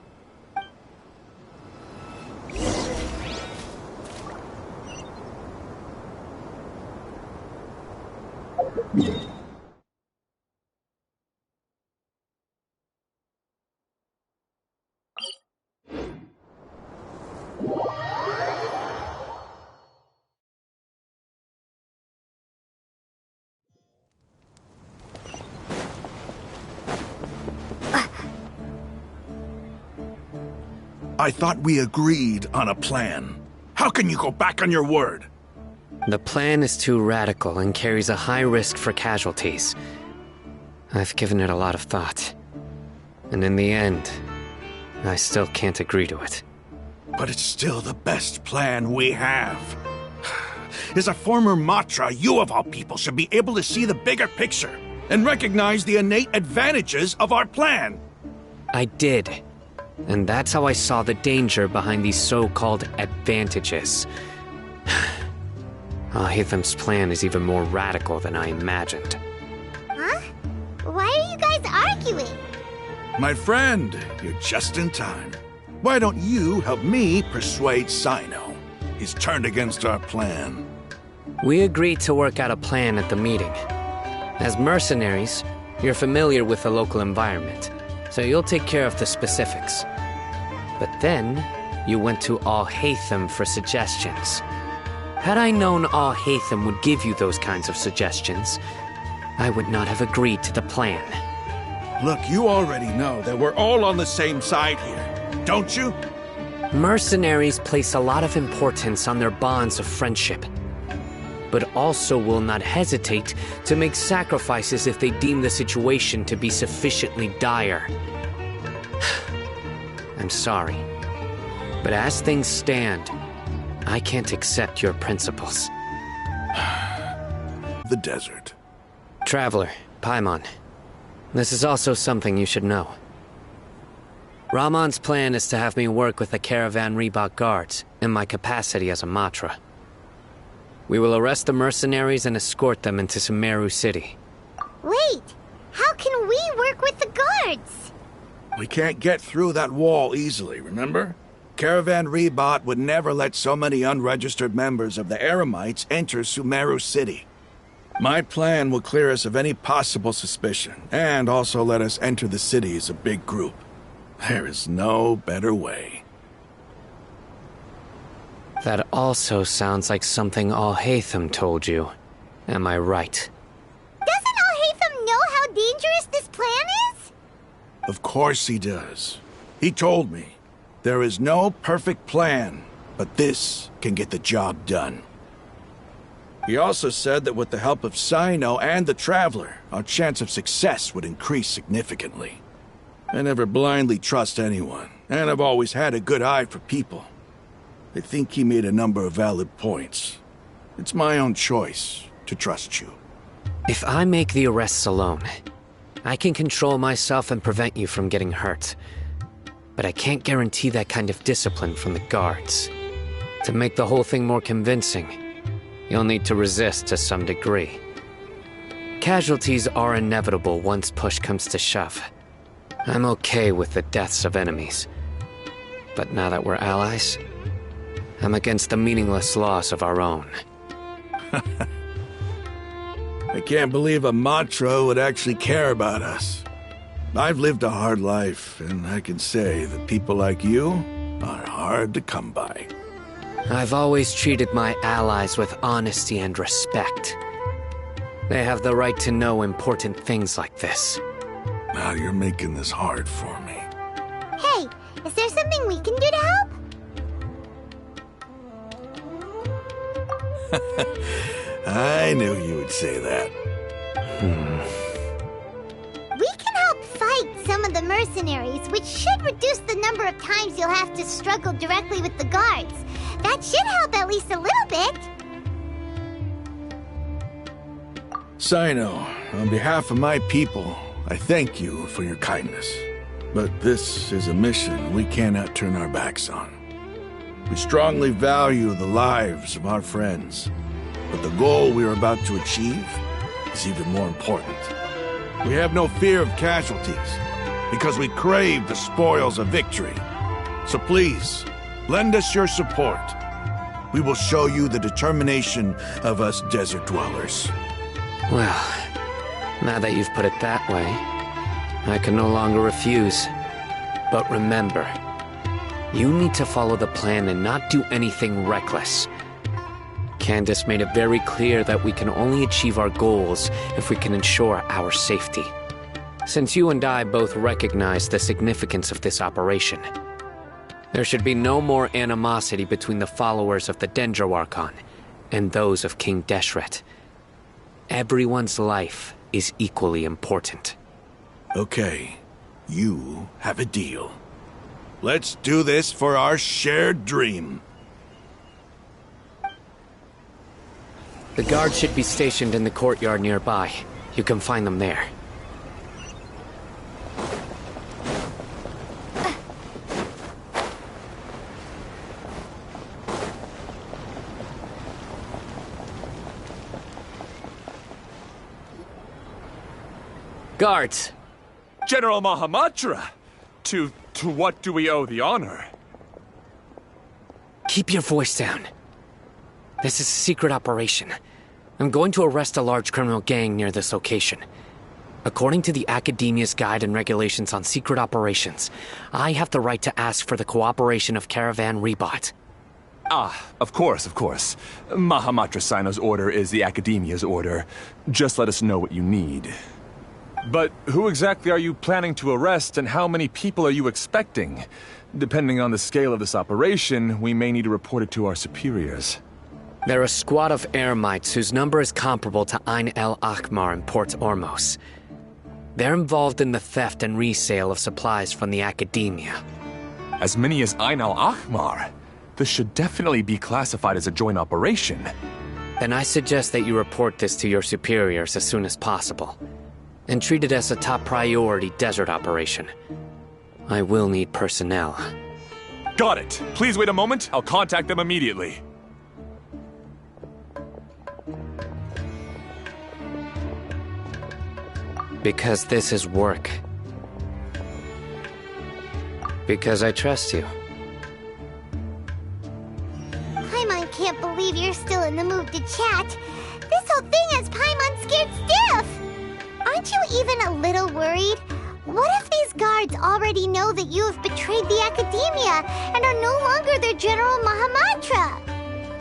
I thought we agreed on a plan. How can you go back on your word? The plan is too radical and carries a high risk for casualties. I've given it a lot of thought. And in the end, I still can't agree to it. But it's still the best plan we have. As a former Matra, you of all people should be able to see the bigger picture and recognize the innate advantages of our plan. I did. And that's how I saw the danger behind these so-called advantages. Al-Haytham's plan is even more radical than I imagined. Huh? Why are you guys arguing? My friend, you're just in time. Why don't you help me persuade Sino? He's turned against our plan. We agreed to work out a plan at the meeting. As mercenaries, you're familiar with the local environment, so you'll take care of the specifics. But then, you went to Al-Haytham for suggestions. Had I known Al-Haytham would give you those kinds of suggestions, I would not have agreed to the plan. Look, you already know that we're all on the same side here, don't you? Mercenaries place a lot of importance on their bonds of friendship, but also will not hesitate to make sacrifices if they deem the situation to be sufficiently dire. I'm sorry, but as things stand, I can't accept your principles. The desert. Traveler, Paimon, this is also something you should know. Rahman's plan is to have me work with the Caravan Reebok guards, in my capacity as a Matra. We will arrest the mercenaries and escort them into Sumeru City. Wait, how can we work with the guards? We can't get through that wall easily, remember? Caravan Reebok would never let so many unregistered members of the Eremites enter Sumeru City. My plan will clear us of any possible suspicion, and also let us enter the city as a big group. There is no better way. That also sounds like something Al-Haytham told you. Am I right? Doesn't Al-Haytham know how dangerous this plan is? Of course he does. He told me, there is no perfect plan, but this can get the job done. He also said that with the help of Sino and the Traveler, our chance of success would increase significantly. I never blindly trust anyone, and I've always had a good eye for people. I think he made a number of valid points. It's my own choice to trust you. If I make the arrests alone, I can control myself and prevent you from getting hurt. But I can't guarantee that kind of discipline from the guards. To make the whole thing more convincing, you'll need to resist to some degree. Casualties are inevitable once push comes to shove. I'm okay with the deaths of enemies. But now that we're allies, I'm against the meaningless loss of our own. I can't believe a Matra would actually care about us. I've lived a hard life, and I can say that people like you are hard to come by. I've always treated my allies with honesty and respect. They have the right to know important things like this. Now you're making this hard for me. Hey, is there something we can do to help? I knew you would say that. We can help fight some of the mercenaries, which should reduce the number of times you'll have to struggle directly with the guards. That should help at least a little bit. Sino, on behalf of my people, I thank you for your kindness. But this is a mission we cannot turn our backs on. We strongly value the lives of our friends, but the goal we are about to achieve is even more important. We have no fear of casualties, because we crave the spoils of victory. So please, lend us your support. We will show you the determination of us desert dwellers. Well, now that you've put it that way, I can no longer refuse. But remember, you need to follow the plan and not do anything reckless. Candace made it very clear that we can only achieve our goals if we can ensure our safety. Since you and I both recognize the significance of this operation, there should be no more animosity between the followers of the Dendro Archon and those of King Deshret. Everyone's life is equally important. Okay, you have a deal. Let's do this for our shared dream. The guards should be stationed in the courtyard nearby. You can find them there. Guards! General Mahamatra! To what do we owe the honor? Keep your voice down. This is a secret operation. I'm going to arrest a large criminal gang near this location. According to the Academia's Guide and Regulations on Secret Operations, I have the right to ask for the cooperation of Caravan Reebok. Ah, of course. Mahamatra Sino's order is the Academia's order. Just let us know what you need. But who exactly are you planning to arrest, and how many people are you expecting? Depending on the scale of this operation, we may need to report it to our superiors. They're a squad of Eremites whose number is comparable to Ain el Akhmar in Port Ormos. They're involved in the theft and resale of supplies from the Academia. As many as Ain el Akhmar? This should definitely be classified as a joint operation. Then I suggest that you report this to your superiors as soon as possible, and treat it as a top priority desert operation. I will need personnel. Got it. Please wait a moment. I'll contact them immediately. Because this is work. Because I trust you. Paimon can't believe you're still in the mood to chat. This whole thing has Paimon scared stiff. Aren't you even a little worried? What if these guards already know that you have betrayed the Academia and are no longer their General Mahamatra?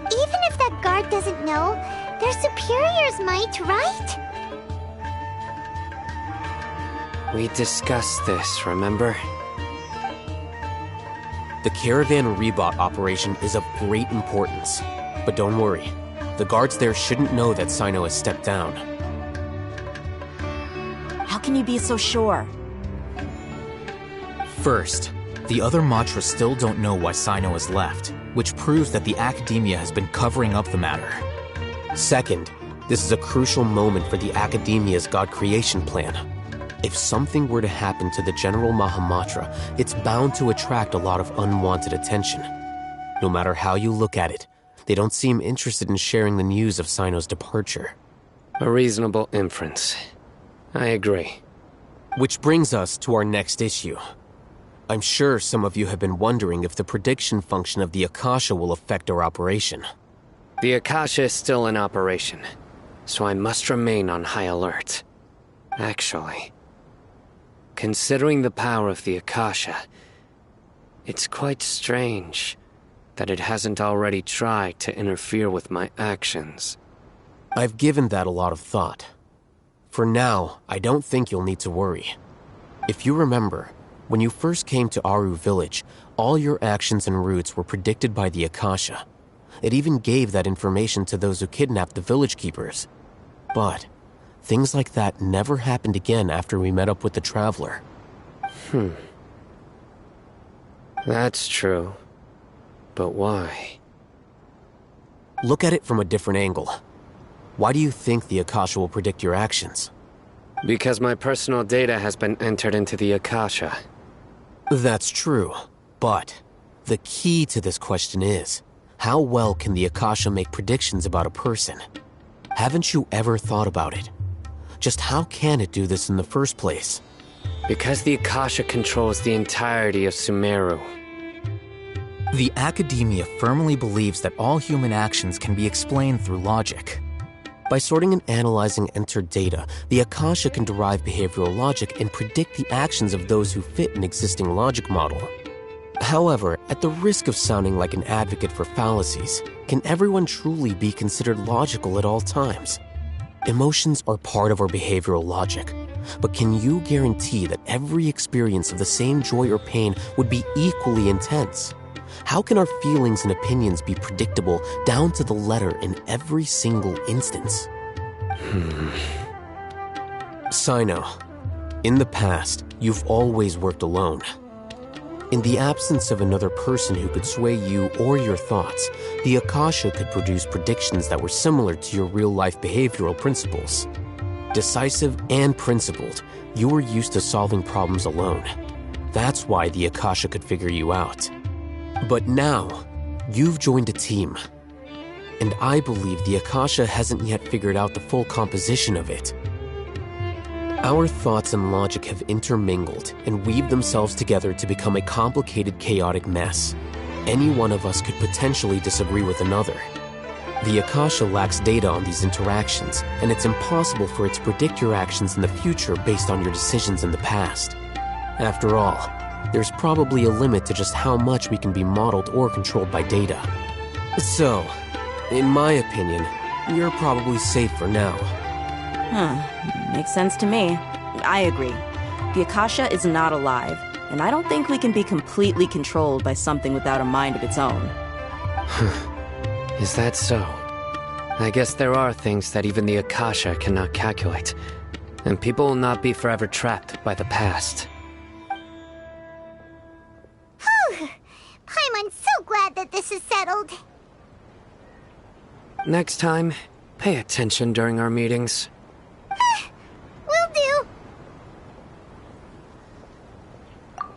Even if that guard doesn't know, their superiors might, right? We discussed this, remember? The Caravan Rebot operation is of great importance. But don't worry, the guards there shouldn't know that Sino has stepped down. How can you be so sure? First, the other Matras still don't know why Sino has left, which proves that the Academia has been covering up the matter. Second, this is a crucial moment for the Academia's God creation plan. If something were to happen to the General Mahamatra, it's bound to attract a lot of unwanted attention. No matter how you look at it, they don't seem interested in sharing the news of Sino's departure. A reasonable inference. I agree. Which brings us to our next issue. I'm sure some of you have been wondering if the prediction function of the Akasha will affect our operation. The Akasha is still in operation, so I must remain on high alert. Actually, considering the power of the Akasha, it's quite strange that it hasn't already tried to interfere with my actions. I've given that a lot of thought. For now, I don't think you'll need to worry. If you remember, when you first came to Aru Village, all your actions and routes were predicted by the Akasha. It even gave that information to those who kidnapped the village keepers. But things like that never happened again after we met up with the Traveler. That's true. But why? Look at it from a different angle. Why do you think the Akasha will predict your actions? Because my personal data has been entered into the Akasha. That's true, but the key to this question is, how well can the Akasha make predictions about a person? Haven't you ever thought about it? Just how can it do this in the first place? Because the Akasha controls the entirety of Sumeru. The Academia firmly believes that all human actions can be explained through logic. By sorting and analyzing entered data, the Akasha can derive behavioral logic and predict the actions of those who fit an existing logic model. However, at the risk of sounding like an advocate for fallacies, can everyone truly be considered logical at all times? Emotions are part of our behavioral logic, but can you guarantee that every experience of the same joy or pain would be equally intense? How can our feelings and opinions be predictable down to the letter in every single instance? Sino, in the past, you've always worked alone. In the absence of another person who could sway you or your thoughts, the Akasha could produce predictions that were similar to your real-life behavioral principles. Decisive and principled, you were used to solving problems alone. That's why the Akasha could figure you out. But now, you've joined a team. And I believe the Akasha hasn't yet figured out the full composition of it. Our thoughts and logic have intermingled and weaved themselves together to become a complicated, chaotic mess. Any one of us could potentially disagree with another. The Akasha lacks data on these interactions, and it's impossible for it to predict your actions in the future based on your decisions in the past. After all, there's probably a limit to just how much we can be modeled or controlled by data. So, in my opinion, you're probably safe for now. Makes sense to me. I agree. The Akasha is not alive, and I don't think we can be completely controlled by something without a mind of its own. Is that so? I guess there are things that even the Akasha cannot calculate, and people will not be forever trapped by the past. Paimon's so glad that this is settled. Next time, pay attention during our meetings. Will do.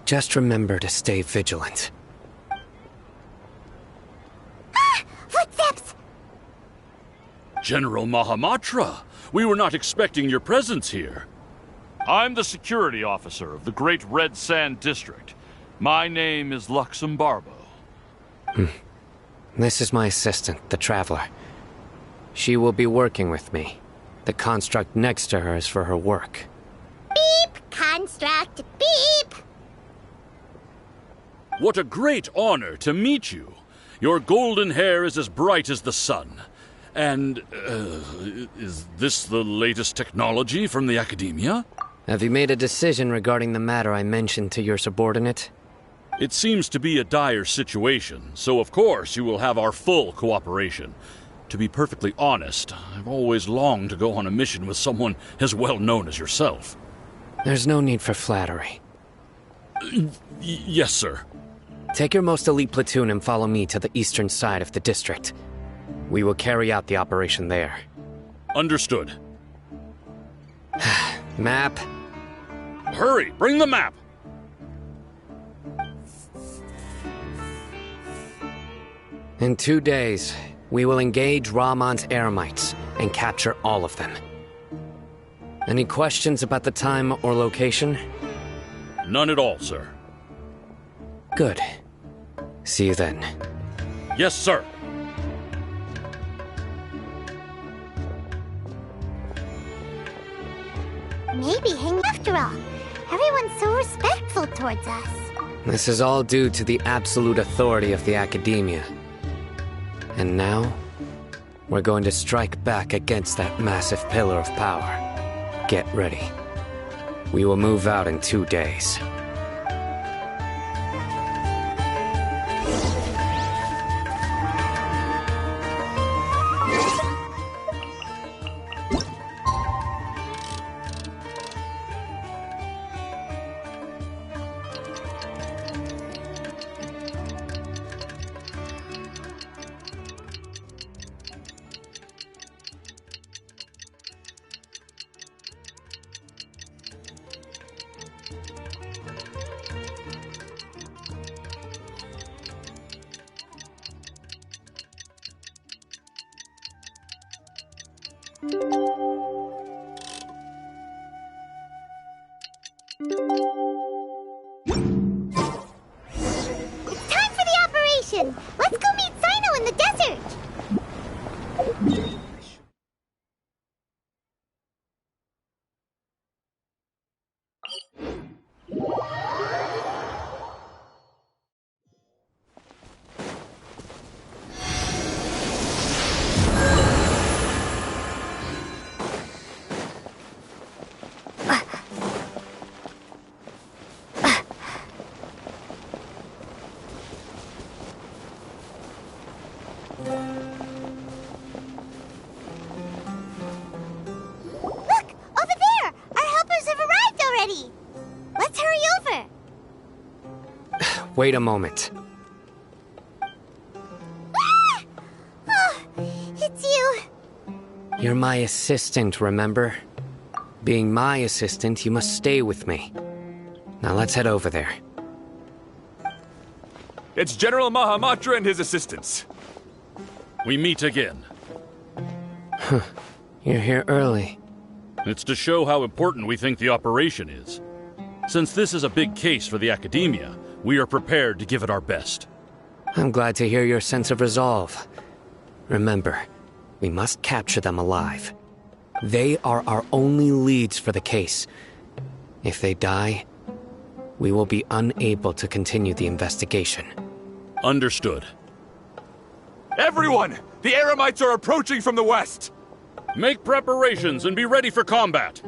Just remember to stay vigilant. Ah! Footsteps! General Mahamatra, we were not expecting your presence here. I'm the security officer of the Great Red Sand District. My name is Luxembarbo. This is my assistant, the Traveler. She will be working with me. The construct next to her is for her work. Beep! Construct, beep! What a great honor to meet you. Your golden hair is as bright as the sun. And, is this the latest technology from the Academia? Have you made a decision regarding the matter I mentioned to your subordinate? It seems to be a dire situation, so of course you will have our full cooperation. To be perfectly honest, I've always longed to go on a mission with someone as well known as yourself. There's no need for flattery. Yes, sir. Take your most elite platoon and follow me to the eastern side of the district. We will carry out the operation there. Understood. Map. Hurry, bring the map! In 2 days, we will engage Rahman's Eremites and capture all of them. Any questions about the time or location? None at all, sir. Good. See you then. Yes, sir. Maybe hang after all. Everyone's so respectful towards us. This is all due to the absolute authority of the Academia. And now, we're going to strike back against that massive pillar of power. Get ready. We will move out in 2 days. It's time for the operation! Let's go meet Sino in the desert! Look! Over there! Our helpers have arrived already! Let's hurry over! Wait a moment. Ah! Oh, it's you! You're my assistant, remember? Being my assistant, you must stay with me. Now let's head over there. It's General Mahamatra and his assistants. We meet again. You're here early. It's to show how important we think the operation is. Since this is a big case for the Academia, we are prepared to give it our best. I'm glad to hear your sense of resolve. Remember, we must capture them alive. They are our only leads for the case. If they die, we will be unable to continue the investigation. Understood. Everyone! The Eremites are approaching from the west! Make preparations and be ready for combat.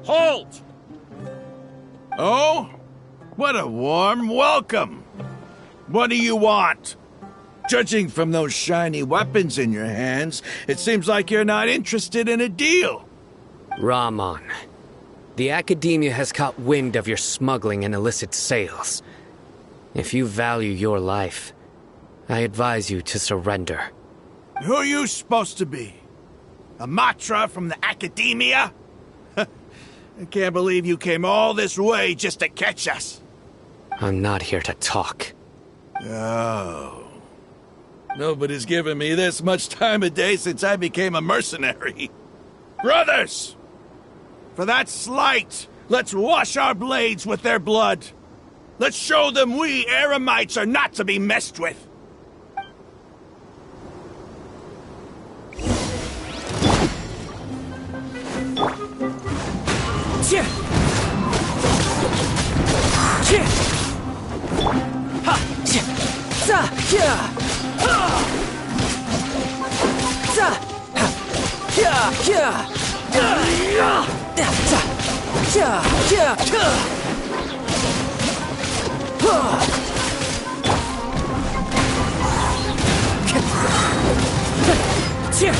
Halt! Oh? What a warm welcome! What do you want? Judging from those shiny weapons in your hands, it seems like you're not interested in a deal. Rahman, the Academia has caught wind of your smuggling and illicit sales. If you value your life, I advise you to surrender. Who are you supposed to be? A Matra from the Academia? I can't believe you came all this way just to catch us. I'm not here to talk. Oh. Nobody's given me this much time of day since I became a mercenary. Brothers! For that slight, let's wash our blades with their blood. Let's show them we Eremites are not to be messed with. Chip! Chip! Ha! Chip! Za! Ya! Ha! Za! Ha! Ya! Ya! Ya! Za! Ya! Ya! Ya! Ha! Chip! Chip!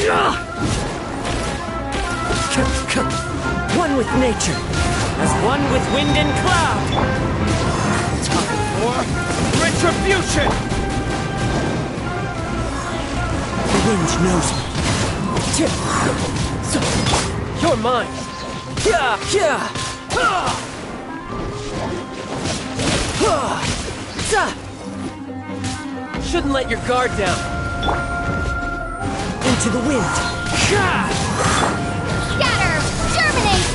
Ya! One with nature, as one with wind and cloud. Time for retribution! The wind knows me. You're mine! Yeah! Yeah! Shouldn't let your guard down. Into the wind. Scatter! Germinate!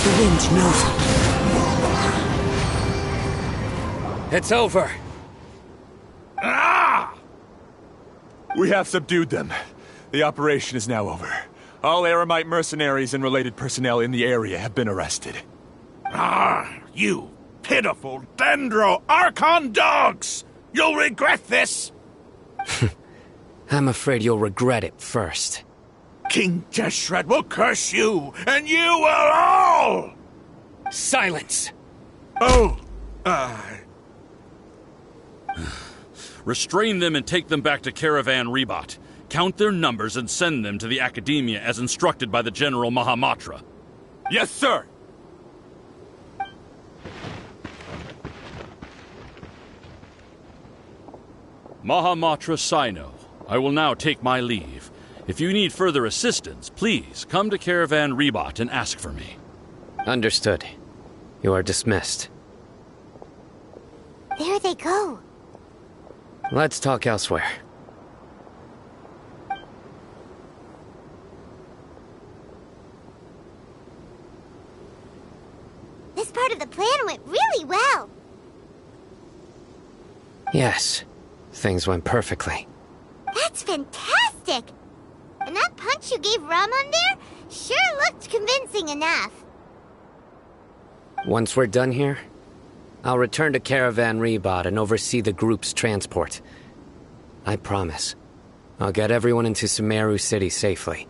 The wind knows me. It's over. We have subdued them. The operation is now over. All Eremite mercenaries and related personnel in the area have been arrested. You pitiful Dendro Archon dogs! You'll regret this! I'm afraid you'll regret it first. King Deshret will curse you, and you will all! Silence! Oh, Restrain them and take them back to Caravan Rebot. Count their numbers and send them to the Academia as instructed by the General Mahamatra. Yes, sir! Mahamatra Sino, I will now take my leave. If you need further assistance, please come to Caravan Rebot and ask for me. Understood. You are dismissed. There they go. Let's talk elsewhere. This part of the plan went really well. Yes. Things went perfectly. That's fantastic! And that punch you gave Ramon there sure looked convincing enough. Once we're done here, I'll return to Caravan Rebot and oversee the group's transport. I promise. I'll get everyone into Sumeru City safely.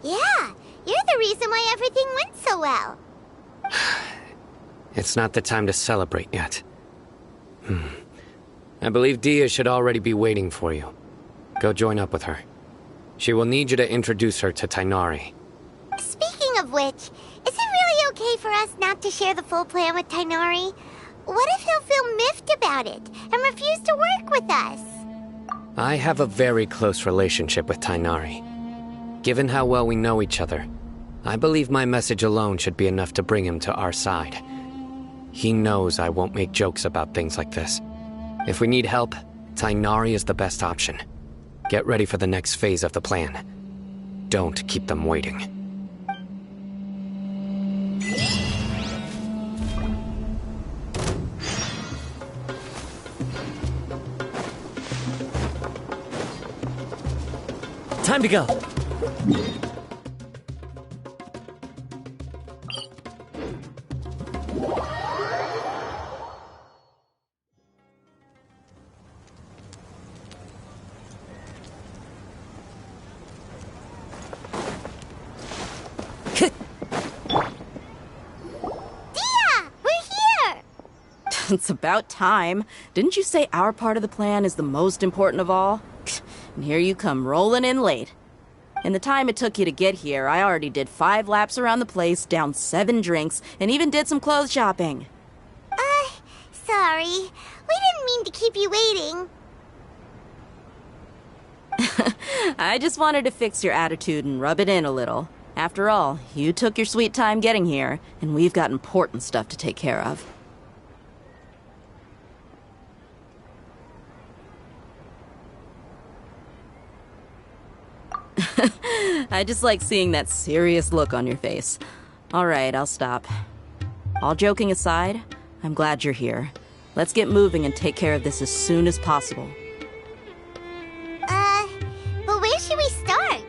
Yeah, you're the reason why everything went so well. It's not the time to celebrate yet. I believe Dia should already be waiting for you. Go join up with her. She will need you to introduce her to Tainari. Speaking of which, is it really okay for us not to share the full plan with Tainari? What if he'll feel miffed about it and refuse to work with us? I have a very close relationship with Tainari. Given how well we know each other, I believe my message alone should be enough to bring him to our side. He knows I won't make jokes about things like this. If we need help, Tainari is the best option. Get ready for the next phase of the plan. Don't keep them waiting. Time to go. It's about time. Didn't you say our part of the plan is the most important of all? And here you come rolling in late. In the time it took you to get here, I already did 5 laps around the place, downed 7 drinks, and even did some clothes shopping. Sorry. We didn't mean to keep you waiting. I just wanted to fix your attitude and rub it in a little. After all, you took your sweet time getting here, and we've got important stuff to take care of. I just like seeing that serious look on your face. All right, I'll stop. All joking aside, I'm glad you're here. Let's get moving and take care of this as soon as possible. But where should we start?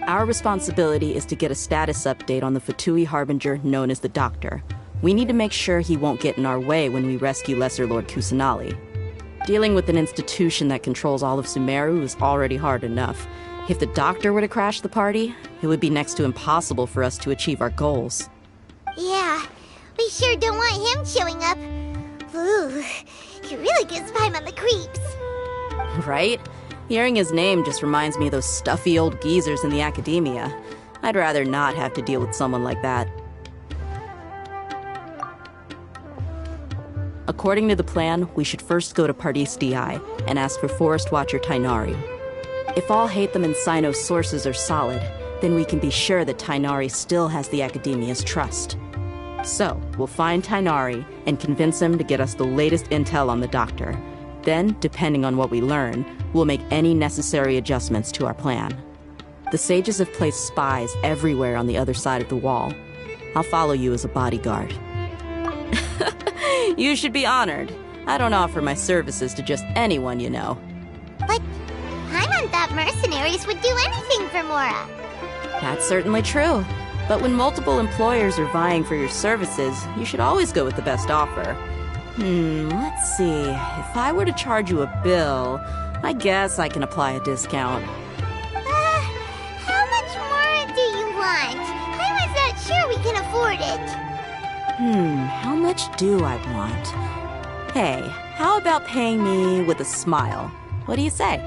Our responsibility is to get a status update on the Fatui Harbinger known as the Doctor. We need to make sure he won't get in our way when we rescue Lesser Lord Kusanali. Dealing with an institution that controls all of Sumeru is already hard enough. If the Doctor were to crash the party, it would be next to impossible for us to achieve our goals. Yeah, we sure don't want him showing up. Ooh, he really gives Paimon the creeps. Right? Hearing his name just reminds me of those stuffy old geezers in the academia. I'd rather not have to deal with someone like that. According to the plan, we should first go to Pardis Di and ask for Forest Watcher Tainari. If all Hatham and Sino's sources are solid, then we can be sure that Tainari still has the Academia's trust. So, we'll find Tainari and convince him to get us the latest intel on the Doctor. Then, depending on what we learn, we'll make any necessary adjustments to our plan. The sages have placed spies everywhere on the other side of the wall. I'll follow you as a bodyguard. You should be honored. I don't offer my services to just anyone, you know. But Paimon thought mercenaries would do anything for Mora. That's certainly true. But when multiple employers are vying for your services, you should always go with the best offer. Let's see. If I were to charge you a bill, I guess I can apply a discount. How much more do you want? Paimon's not sure we can afford it. How much do I want? Hey, how about paying me with a smile? What do you say?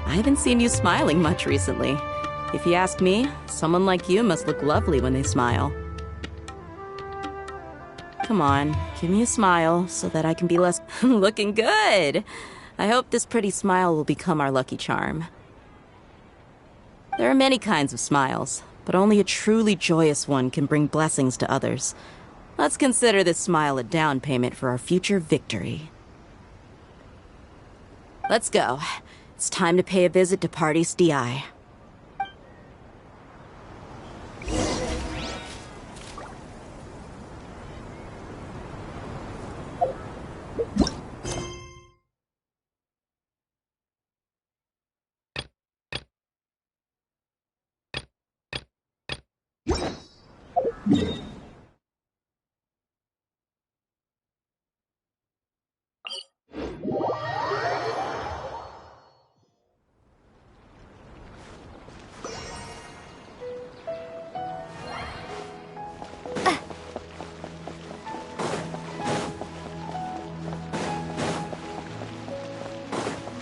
I haven't seen you smiling much recently. If you ask me, someone like you must look lovely when they smile. Come on, give me a smile so that I can be less looking good. I hope this pretty smile will become our lucky charm. There are many kinds of smiles, but only a truly joyous one can bring blessings to others. Let's consider this smile a down payment for our future victory. Let's go. It's time to pay a visit to Pardis Di.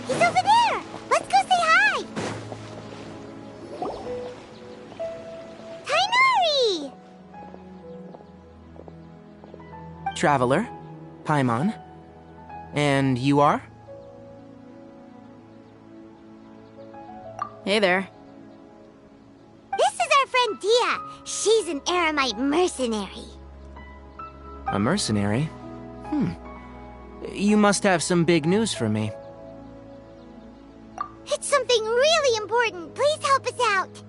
He's over there! Let's go say hi! Tainari! Traveler, Paimon. And you are? Hey there. This is our friend Dia. She's an Aramite mercenary. A mercenary? You must have some big news for me. It's something really important. Please help us out.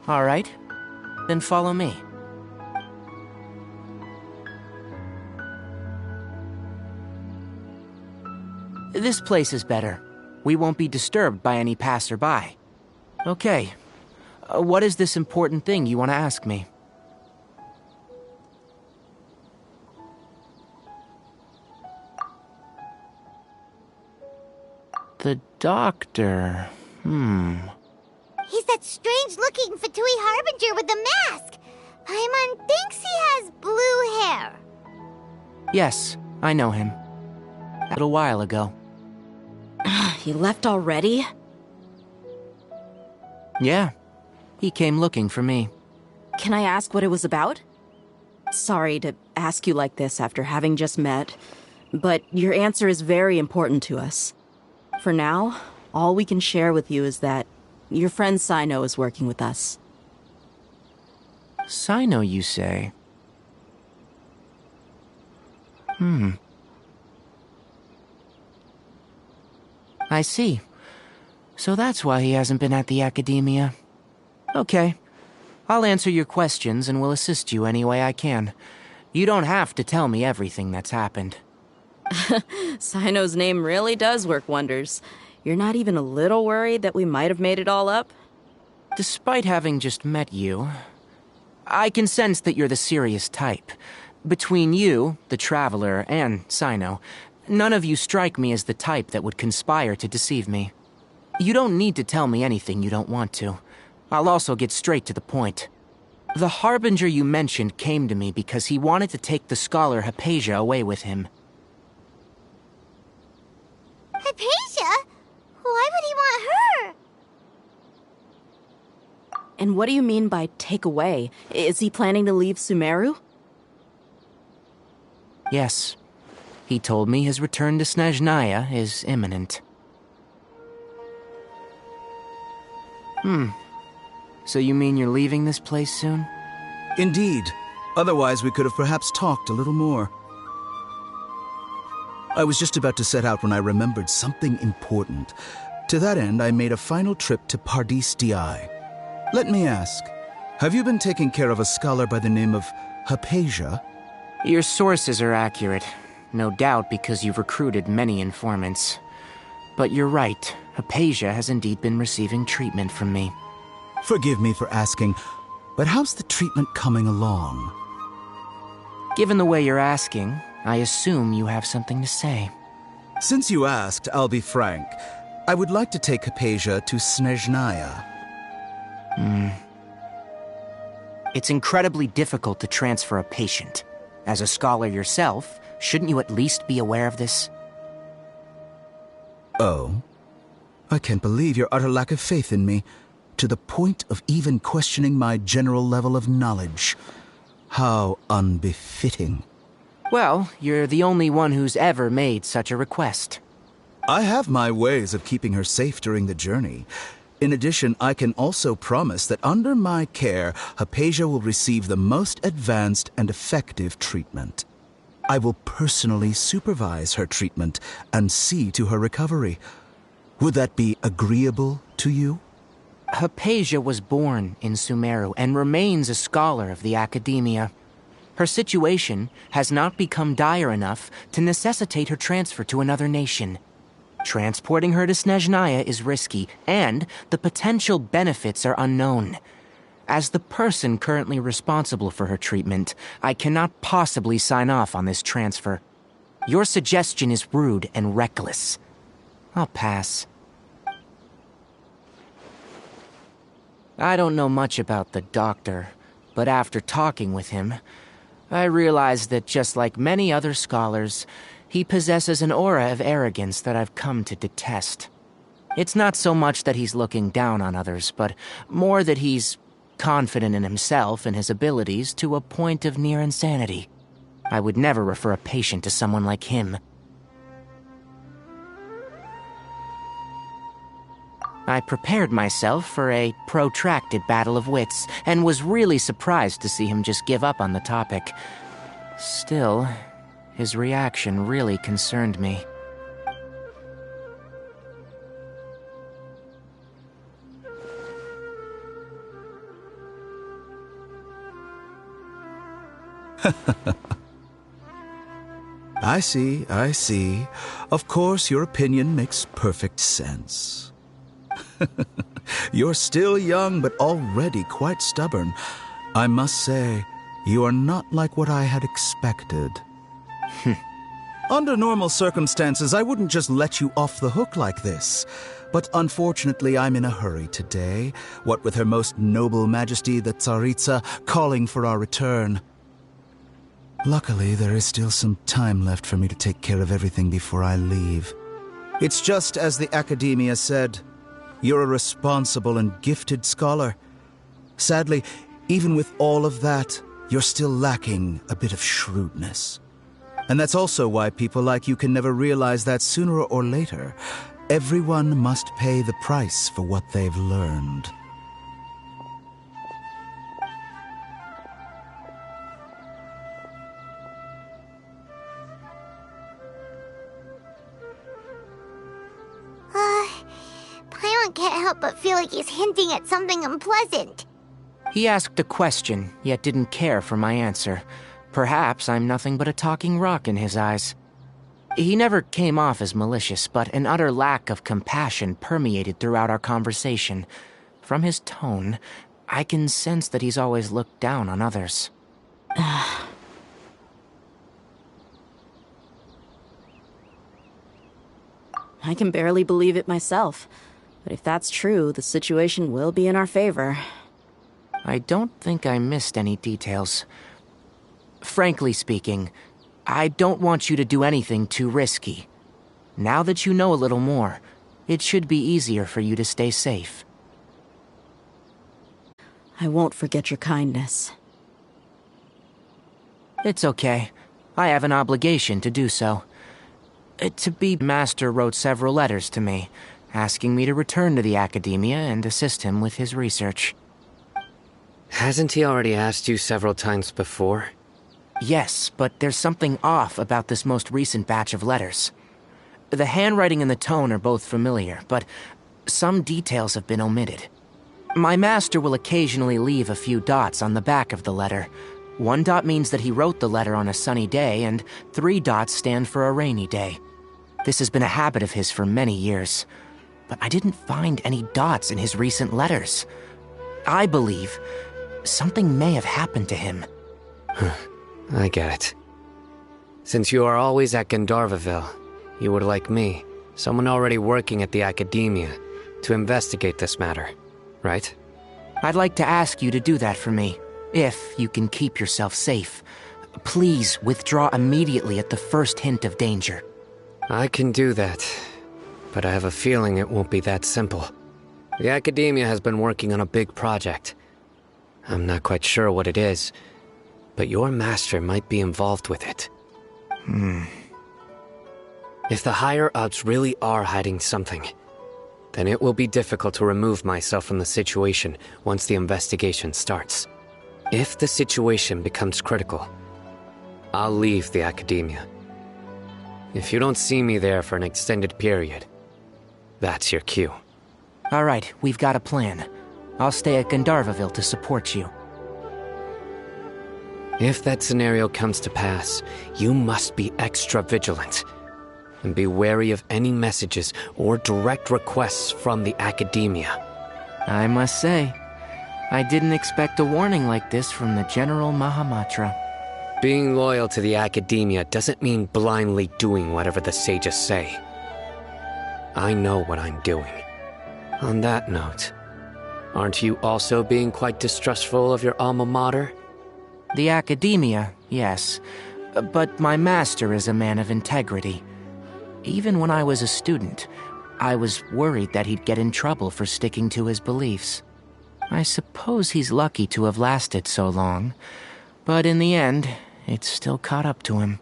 All right. Then follow me. This place is better. We won't be disturbed by any passerby. Okay. What is this important thing you want to ask me? The Doctor. He's that strange-looking Fatui Harbinger with the mask. Paimon thinks he has blue hair. Yes, I know him. A little while ago. He left already? Yeah. He came looking for me. Can I ask what it was about? Sorry to ask you like this after having just met, but your answer is very important to us. For now, all we can share with you is that your friend Sino is working with us. Sino, you say? I see. So that's why he hasn't been at the Academia. Okay. I'll answer your questions and will assist you any way I can. You don't have to tell me everything that's happened. Sino's name really does work wonders. You're not even a little worried that we might have made it all up? Despite having just met you, I can sense that you're the serious type. Between you, the Traveler, and Sino, none of you strike me as the type that would conspire to deceive me. You don't need to tell me anything you don't want to. I'll also get straight to the point. The Harbinger you mentioned came to me because he wanted to take the scholar Hypatia away with him. Hypatia? Why would he want her? And what do you mean by take away? Is he planning to leave Sumeru? Yes. He told me his return to Snezhnaya is imminent. So you mean you're leaving this place soon? Indeed. Otherwise, we could have perhaps talked a little more. I was just about to set out when I remembered something important. To that end, I made a final trip to Pardis Di. Let me ask, have you been taking care of a scholar by the name of Hypatia? Your sources are accurate. No doubt because you've recruited many informants. But you're right, Hypatia has indeed been receiving treatment from me. Forgive me for asking, but how's the treatment coming along? Given the way you're asking, I assume you have something to say. Since you asked, I'll be frank. I would like to take Hypatia to Snezhnaya. It's incredibly difficult to transfer a patient. As a scholar yourself, shouldn't you at least be aware of this? Oh? I can't believe your utter lack of faith in me, to the point of even questioning my general level of knowledge. How unbefitting. Well, you're the only one who's ever made such a request. I have my ways of keeping her safe during the journey. In addition, I can also promise that under my care, Hypatia will receive the most advanced and effective treatment. I will personally supervise her treatment and see to her recovery. Would that be agreeable to you? Hypatia was born in Sumeru and remains a scholar of the Academia. Her situation has not become dire enough to necessitate her transfer to another nation. Transporting her to Snezhnaya is risky, and the potential benefits are unknown. As the person currently responsible for her treatment, I cannot possibly sign off on this transfer. Your suggestion is rude and reckless. I'll pass. I don't know much about the doctor, but after talking with him, I realized that just like many other scholars, he possesses an aura of arrogance that I've come to detest. It's not so much that he's looking down on others, but more that he's confident in himself and his abilities to a point of near insanity. I would never refer a patient to someone like him. I prepared myself for a protracted battle of wits, and was really surprised to see him just give up on the topic. Still, his reaction really concerned me. I see. Of course, your opinion makes perfect sense. You're still young, but already quite stubborn. I must say, you are not like what I had expected. Under normal circumstances, I wouldn't just let you off the hook like this. But unfortunately, I'm in a hurry today, what with Her Most Noble Majesty the Tsaritsa calling for our return. Luckily, there is still some time left for me to take care of everything before I leave. It's just as the Academia said. You're a responsible and gifted scholar. Sadly, even with all of that, you're still lacking a bit of shrewdness. And that's also why people like you can never realize that sooner or later, everyone must pay the price for what they've learned. Paimon can't help but feel like he's hinting at something unpleasant. He asked a question, yet didn't care for my answer. Perhaps I'm nothing but a talking rock in his eyes. He never came off as malicious, but an utter lack of compassion permeated throughout our conversation. From his tone, I can sense that he's always looked down on others. I can barely believe it myself. But if that's true, the situation will be in our favor. I don't think I missed any details. Frankly speaking, I don't want you to do anything too risky. Now that you know a little more, it should be easier for you to stay safe. I won't forget your kindness. It's okay. I have an obligation to do so. To be Master wrote several letters to me, asking me to return to the Academia and assist him with his research. Hasn't he already asked you several times before? Yes, but there's something off about this most recent batch of letters. The handwriting and the tone are both familiar, but some details have been omitted. My master will occasionally leave a few dots on the back of the letter. 1 dot means that he wrote the letter on a sunny day, and 3 dots stand for a rainy day. This has been a habit of his for many years, but I didn't find any dots in his recent letters. I believe something may have happened to him. I get it. Since you are always at Gandharvaville, you would like me, someone already working at the Academia, to investigate this matter, right? I'd like to ask you to do that for me, if you can keep yourself safe. Please withdraw immediately at the first hint of danger. I can do that, but I have a feeling it won't be that simple. The Academia has been working on a big project. I'm not quite sure what it is, but your master might be involved with it. If the higher-ups really are hiding something, then it will be difficult to remove myself from the situation once the investigation starts. If the situation becomes critical, I'll leave the Academia. If you don't see me there for an extended period, that's your cue. All right, we've got a plan. I'll stay at Gandharvaville to support you. If that scenario comes to pass, you must be extra vigilant. And be wary of any messages or direct requests from the Academia. I must say, I didn't expect a warning like this from the General Mahamatra. Being loyal to the Academia doesn't mean blindly doing whatever the sages say. I know what I'm doing. On that note, aren't you also being quite distrustful of your alma mater? The Academia, yes. But my master is a man of integrity. Even when I was a student, I was worried that he'd get in trouble for sticking to his beliefs. I suppose he's lucky to have lasted so long, but in the end, it still caught up to him.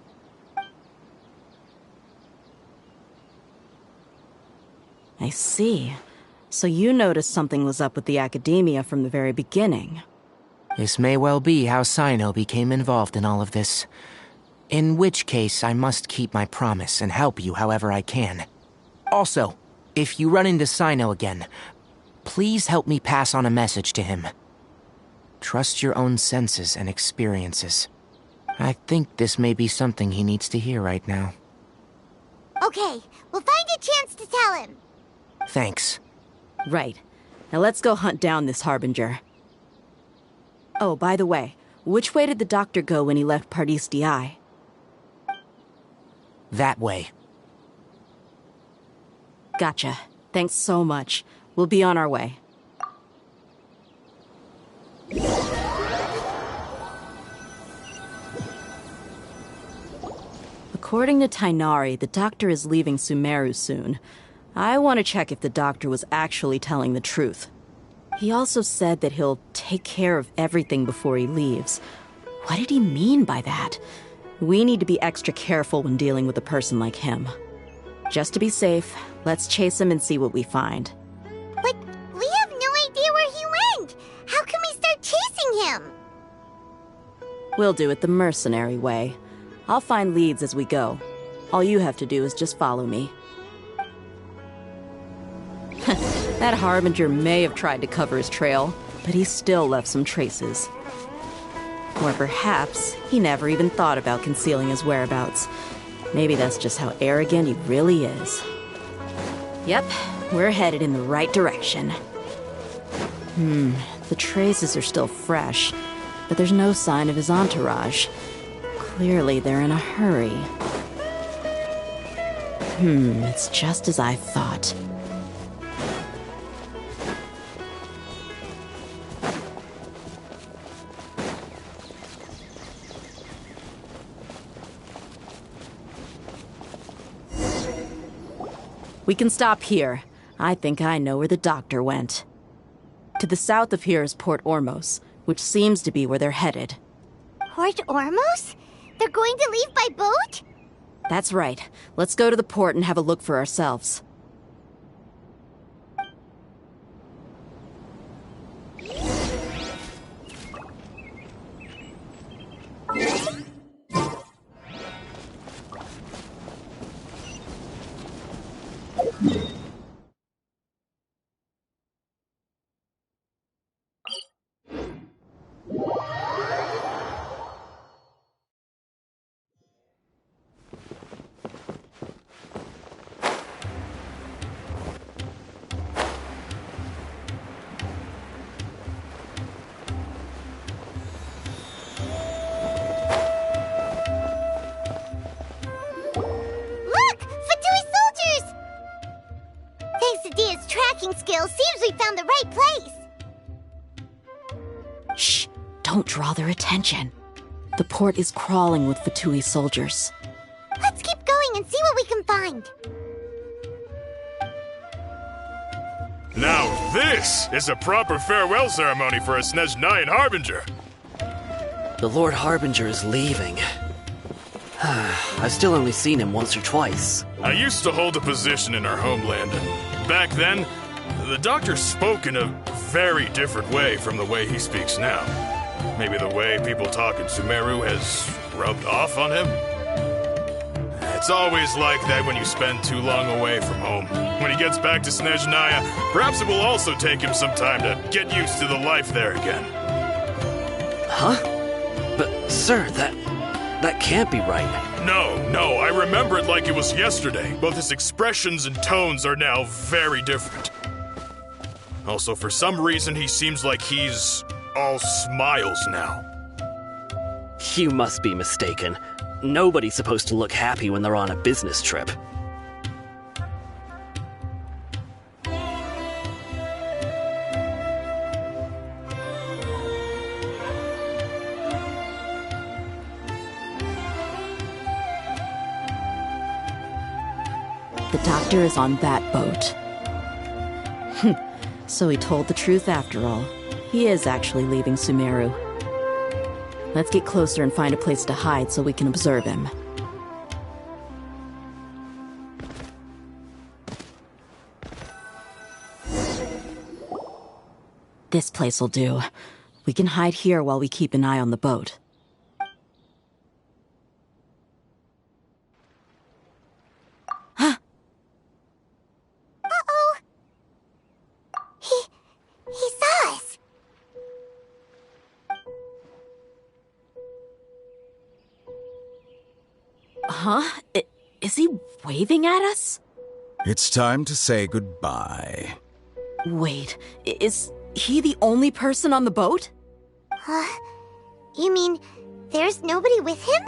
I see. So you noticed something was up with the Academia from the very beginning. This may well be how Sino became involved in all of this. In which case, I must keep my promise and help you however I can. Also, if you run into Sino again, please help me pass on a message to him. Trust your own senses and experiences. I think this may be something he needs to hear right now. Okay, we'll find a chance to tell him. Thanks. Right. Now let's go hunt down this Harbinger. Oh, by the way, which way did the doctor go when he left Pardis Di? That way. Gotcha. Thanks so much. We'll be on our way. According to Tainari, the doctor is leaving Sumeru soon. I want to check if the doctor was actually telling the truth. He also said that he'll take care of everything before he leaves. What did he mean by that? We need to be extra careful when dealing with a person like him. Just to be safe, let's chase him and see what we find. But we have no idea where he went! How can we start chasing him? We'll do it the mercenary way. I'll find leads as we go. All you have to do is just follow me. That Harbinger may have tried to cover his trail, but he still left some traces. Or perhaps he never even thought about concealing his whereabouts. Maybe that's just how arrogant he really is. Yep, we're headed in the right direction. The traces are still fresh, but there's no sign of his entourage. Clearly they're in a hurry. It's just as I thought. We can stop here. I think I know where the doctor went. To the south of here is Port Ormos, which seems to be where they're headed. Port Ormos? They're going to leave by boat? That's right. Let's go to the port and have a look for ourselves. Skills seems we found the right place. Shh! Don't draw their attention. The port is crawling with Fatui soldiers. Let's keep going and see what we can find. Now this is a proper farewell ceremony for a Snezhnayan Harbinger. The Lord Harbinger is leaving. I've still only seen him once or twice. I used to hold a position in our homeland, and back then, the doctor spoke in a very different way from the way he speaks now. Maybe the way people talk in Sumeru has rubbed off on him? It's always like that when you spend too long away from home. When he gets back to Snezhnaya, perhaps it will also take him some time to get used to the life there again. Huh? But, sir, that can't be right. No, I remember it like it was yesterday. Both his expressions and tones are now very different. Also, for some reason, he seems like he's all smiles now. You must be mistaken. Nobody's supposed to look happy when they're on a business trip. The doctor is on that boat. So he told the truth after all. He is actually leaving Sumeru. Let's get closer and find a place to hide so we can observe him. This place will do. We can hide here while we keep an eye on the boat. He saw us. Huh? Is he waving at us? It's time to say goodbye. Wait, is he the only person on the boat? You mean there's nobody with him?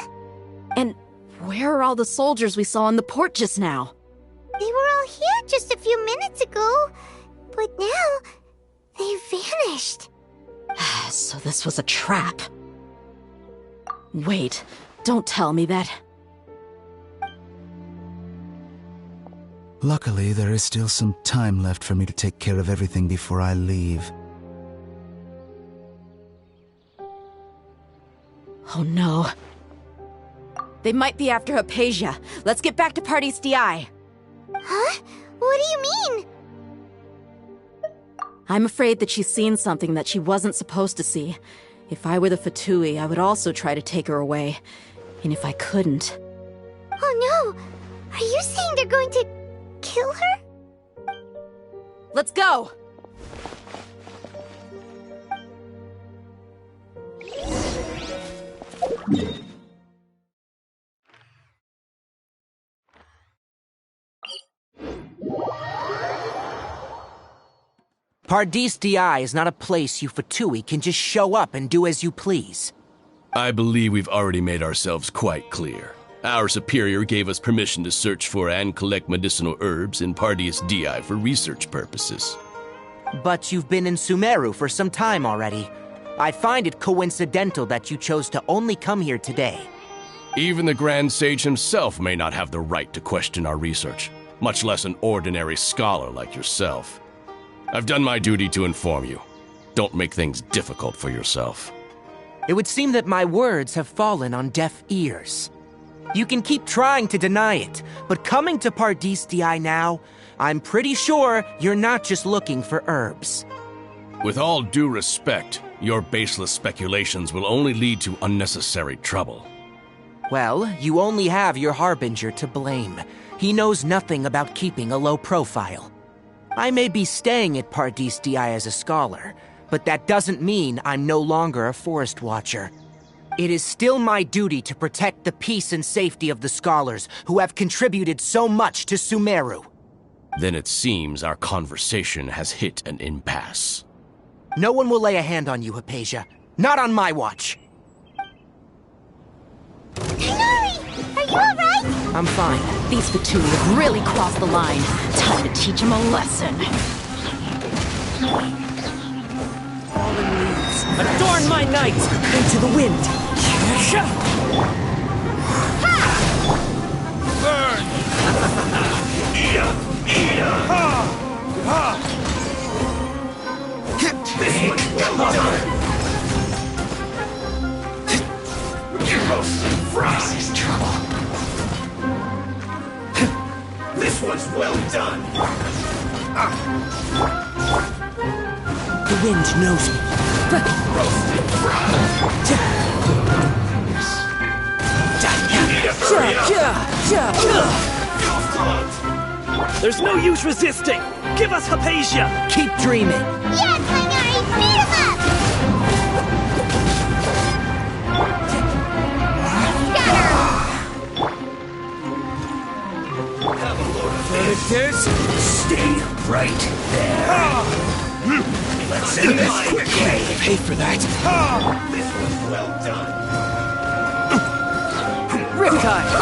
And Where are all the soldiers we saw in the port just now? They were all here just a few minutes ago, but now they vanished. So this was a trap. Wait, don't tell me that. Luckily, there is still some time left for me to take care of everything before I leave. Oh no. They might be after Hypatia. Let's get back to Pardis DI. Huh? What do you mean? I'm afraid that she's seen something that she wasn't supposed to see. If I were the Fatui, I would also try to take her away. And if I couldn't... Oh no! Are you saying they're going to kill her? Let's go! Pardis DI is not a place you Fatui can just show up and do as you please. I believe we've already made ourselves quite clear. Our superior gave us permission to search for and collect medicinal herbs in Pardis DI for research purposes. But you've been in Sumeru for some time already. I find it coincidental that you chose to only come here today. Even the Grand Sage himself may not have the right to question our research, much less an ordinary scholar like yourself. I've done my duty to inform you. Don't make things difficult for yourself. It would seem that my words have fallen on deaf ears. You can keep trying to deny it, but coming to Pardis DI now, I'm pretty sure you're not just looking for herbs. With all due respect, your baseless speculations will only lead to unnecessary trouble. Well, you only have your Harbinger to blame. He knows nothing about keeping a low profile. I may be staying at Pardis DI as a scholar, but that doesn't mean I'm no longer a forest watcher. It is still my duty to protect the peace and safety of the scholars who have contributed so much to Sumeru. Then it seems our conversation has hit an impasse. No one will lay a hand on you, Hypatia. Not on my watch. Hinari! Are you alright? I'm fine. These Fatui have really crossed the line. Time to teach them a lesson. Fallen leaves, adorn my night! Into the wind! Burn! This one's well done! Frost is trouble. This one's well done. The wind knows me. Roasted frost. There's no use resisting! Give us Hypatia! Keep dreaming! Yes, Hinari! Beat him up! Predators, stay right there. Let's end this quickly. Pay for that. This was well done. Riptide!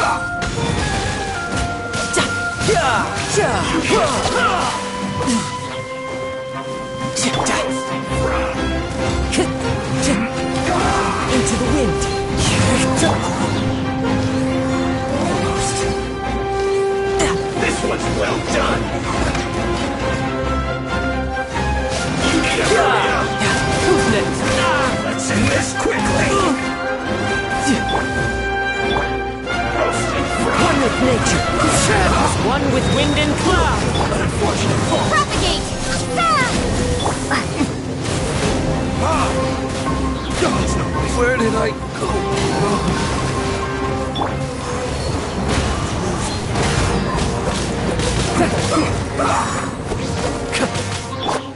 Into the wind. This one's well done. You need to hurry up. Who's next? Let's end this quickly. One with nature. One with wind and cloud. Unfortunate fall. Propagate! Where did I go?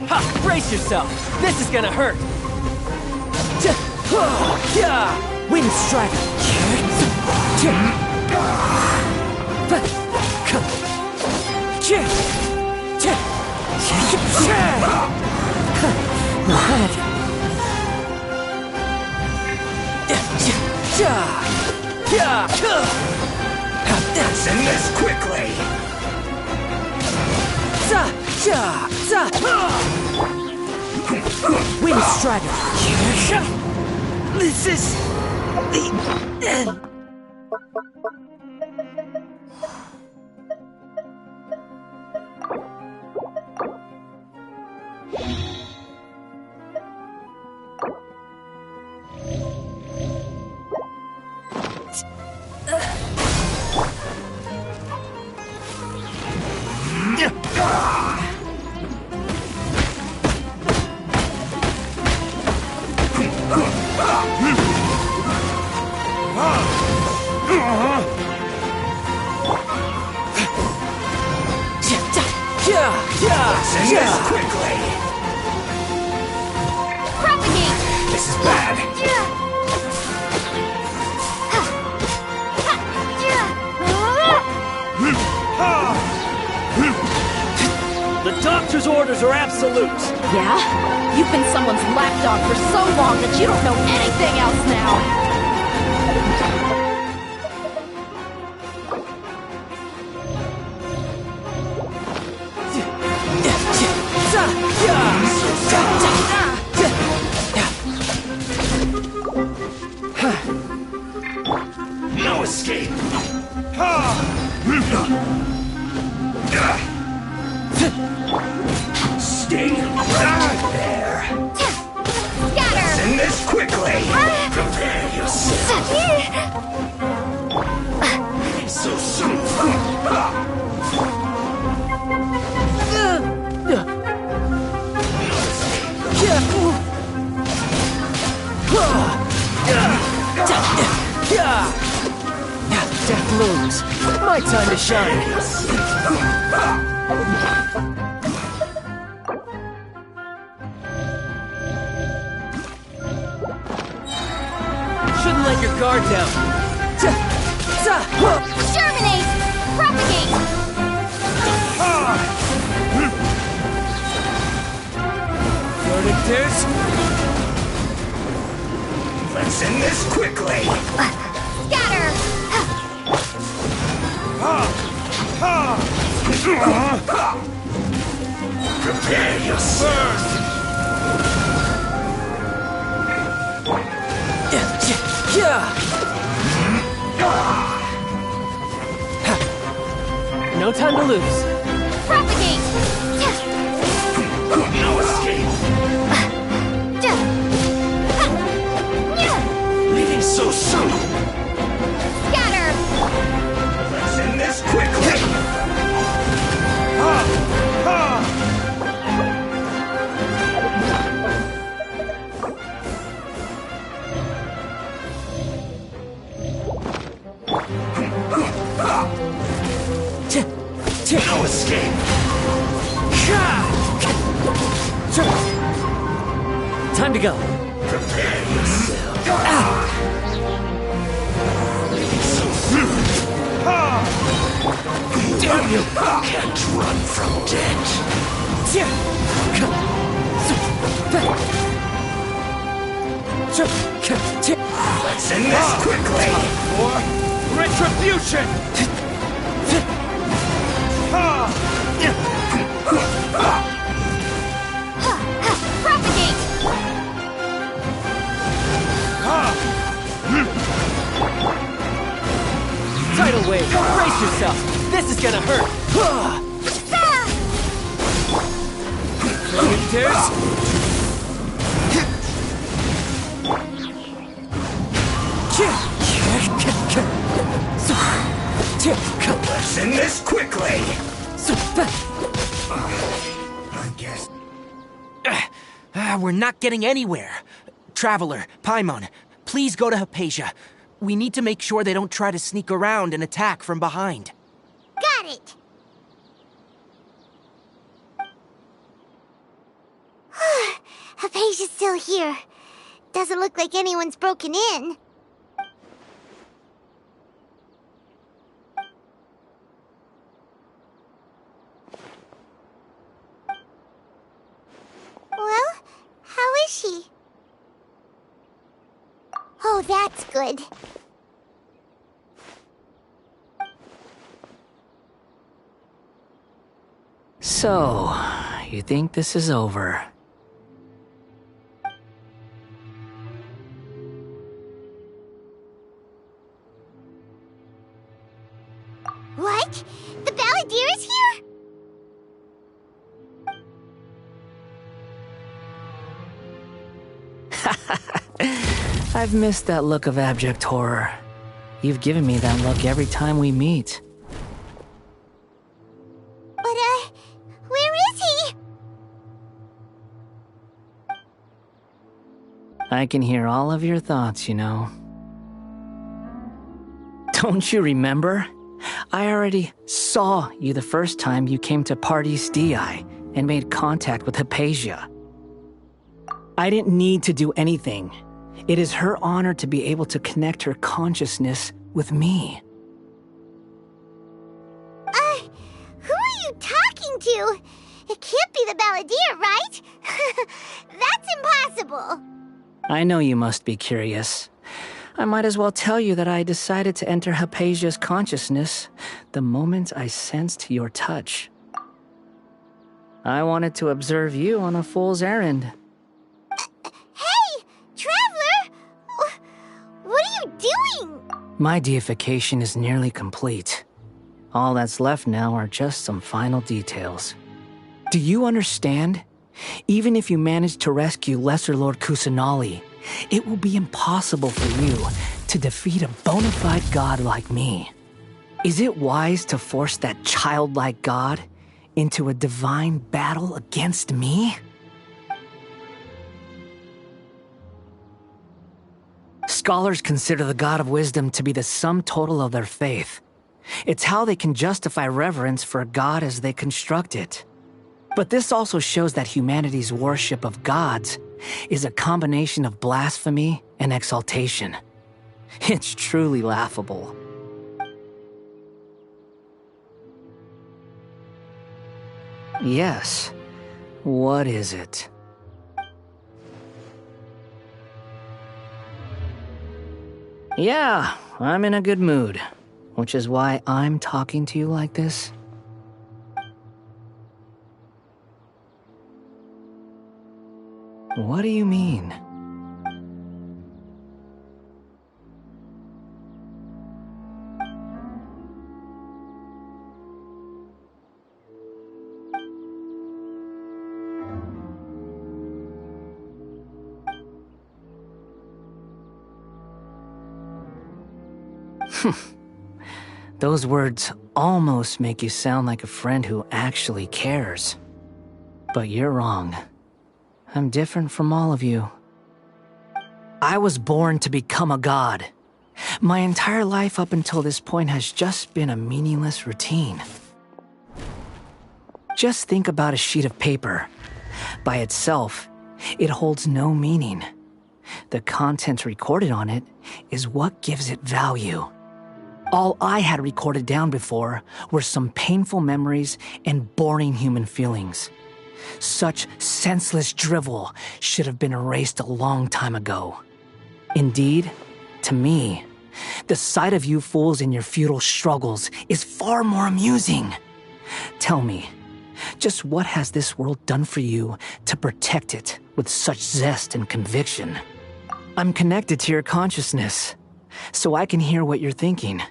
Ha! Brace yourself! This is gonna hurt! Wind strike! Let's end this quickly! Wind Strider! This is the end! Let's end this quickly! Propagate! This is bad! The doctor's orders are absolute! Yeah? You've been someone's lapdog for so long that you don't know anything else now! No escape! Stay right there! Scatter! Let's end this quickly! Prepare yourself! So soon! Death looms. My time to shine. Shouldn't let your guard down. Germinate! Propagate! Verdict Let's end this quickly! Scatter! Prepare yourself! No time to lose. Propagate! No escape! Leaving so soon! Scatter! Let's end this quickly! No escape! Time to go. Prepare yourself! Damn you! Can't run from death! Let's end this quickly! For retribution! Propagate! Tidal wave! Brace yourself! This is gonna hurt! Let's end this quickly! I guess. We're not getting anywhere. Traveler, Paimon, please go to Hypatia. We need to make sure they don't try to sneak around and attack from behind. Got it! Hypatia's still here. Doesn't look like anyone's broken in. Well, how is she? Oh, that's good. So, you think this is over? What? The Balladeer is here? I've missed that look of abject horror. You've given me that look every time we meet. But, where is he? I can hear all of your thoughts, you know. Don't you remember? I already saw you the first time you came to Parties DI and made contact with Hypatia. I didn't need to do anything. It is her honor to be able to connect her consciousness with me. Who are you talking to? It can't be the Balladeer, right? That's impossible. I know you must be curious. I might as well tell you that I decided to enter Hypatia's consciousness the moment I sensed your touch. I wanted to observe you on a fool's errand. Hey, Traveler! What are you doing? My deification is nearly complete. All that's left now are just some final details. Do you understand? Even if you manage to rescue Lesser Lord Kusanali, it will be impossible for you to defeat a bona fide god like me. Is it wise to force that childlike god into a divine battle against me? Scholars consider the God of Wisdom to be the sum total of their faith. It's how they can justify reverence for a god as they construct it. But this also shows that humanity's worship of gods is a combination of blasphemy and exaltation. It's truly laughable. Yes. What is it? Yeah, I'm in a good mood, which is why I'm talking to you like this. What do you mean? Those words almost make you sound like a friend who actually cares. But you're wrong. I'm different from all of you. I was born to become a god. My entire life up until this point has just been a meaningless routine. Just think about a sheet of paper. By itself, it holds no meaning. The content recorded on it is what gives it value. All I had recorded down before were some painful memories and boring human feelings. Such senseless drivel should have been erased a long time ago. Indeed, to me, the sight of you fools in your futile struggles is far more amusing. Tell me, just what has this world done for you to protect it with such zest and conviction? I'm connected to your consciousness, so I can hear what you're thinking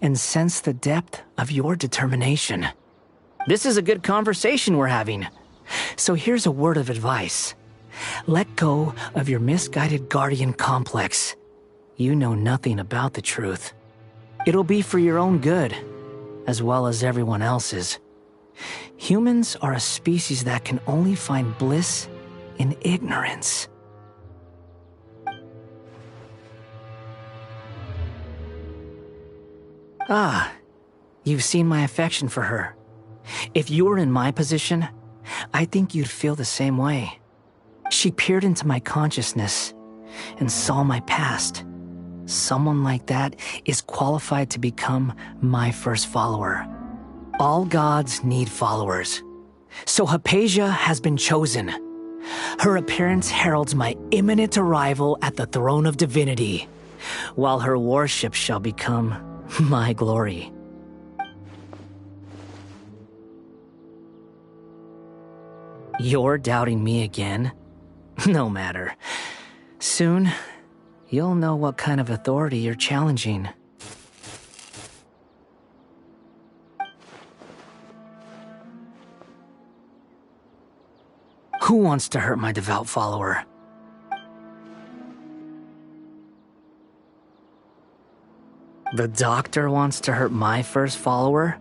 and sense the depth of your determination. This is a good conversation we're having. So here's a word of advice. Let go of your misguided guardian complex. You know nothing about the truth. It'll be for your own good, as well as everyone else's. Humans are a species that can only find bliss in ignorance. Ah, you've seen my affection for her. If you were in my position, I think you'd feel the same way. She peered into my consciousness and saw my past. Someone like that is qualified to become my first follower. All gods need followers. So Hypatia has been chosen. Her appearance heralds my imminent arrival at the throne of divinity, while her worship shall become my glory. You're doubting me again? No matter. Soon, you'll know what kind of authority you're challenging. Who wants to hurt my devout follower? The doctor wants to hurt my first follower?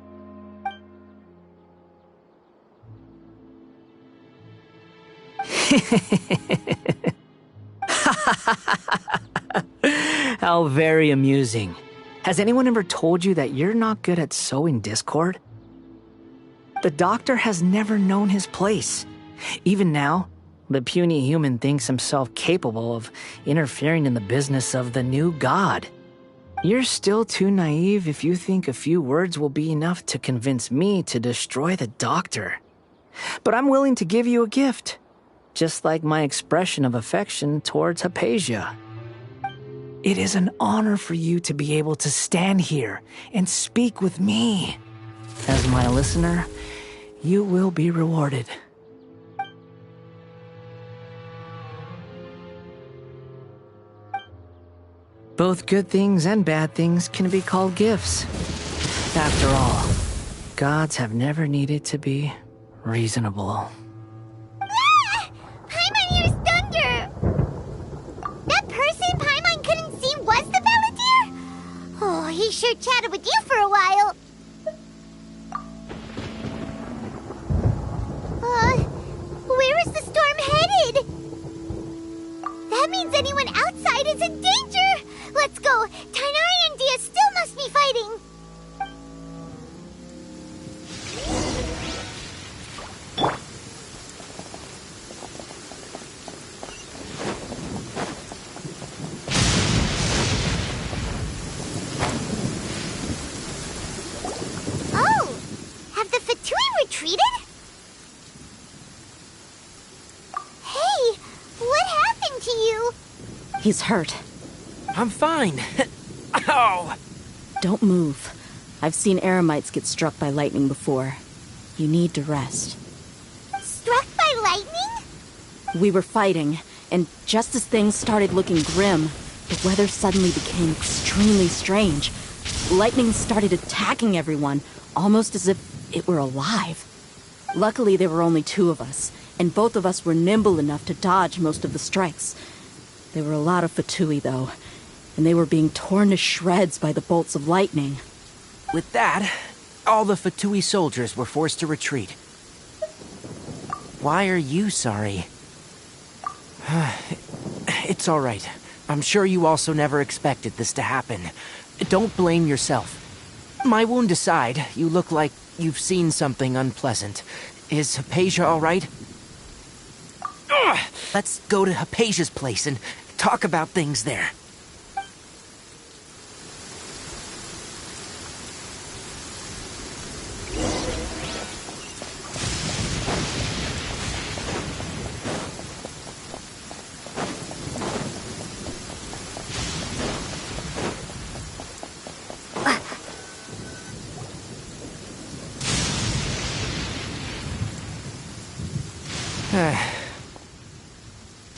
How very amusing. Has anyone ever told you that you're not good at sowing discord? The doctor has never known his place. Even now, the puny human thinks himself capable of interfering in the business of the new god. You're still too naive if you think a few words will be enough to convince me to destroy the doctor. But I'm willing to give you a gift, just like my expression of affection towards Hypatia. It is an honor for you to be able to stand here and speak with me. As my listener, you will be rewarded. Both good things and bad things can be called gifts. After all, gods have never needed to be reasonable. Ah! Paimon hears thunder! That person Paimon couldn't see was the Balladeer? Oh, he sure chatted with you for a while. Where is the storm headed? That means anyone outside is in danger! Let's go! Tighnari and Dia still must be fighting! Oh! Have the Fatui retreated? Hey! What happened to you? He's hurt. I'm fine. Ow! Don't move. I've seen Eremites get struck by lightning before. You need to rest. Struck by lightning? We were fighting, and just as things started looking grim, the weather suddenly became extremely strange. Lightning started attacking everyone, almost as if it were alive. Luckily, there were only two of us, and both of us were nimble enough to dodge most of the strikes. There were a lot of Fatui, though, and they were being torn to shreds by the bolts of lightning. With that, all the Fatui soldiers were forced to retreat. Why are you sorry? It's all right. I'm sure you also never expected this to happen. Don't blame yourself. My wound aside, you look like you've seen something unpleasant. Is Hypatia all right? Let's go to Hypatia's place and talk about things there.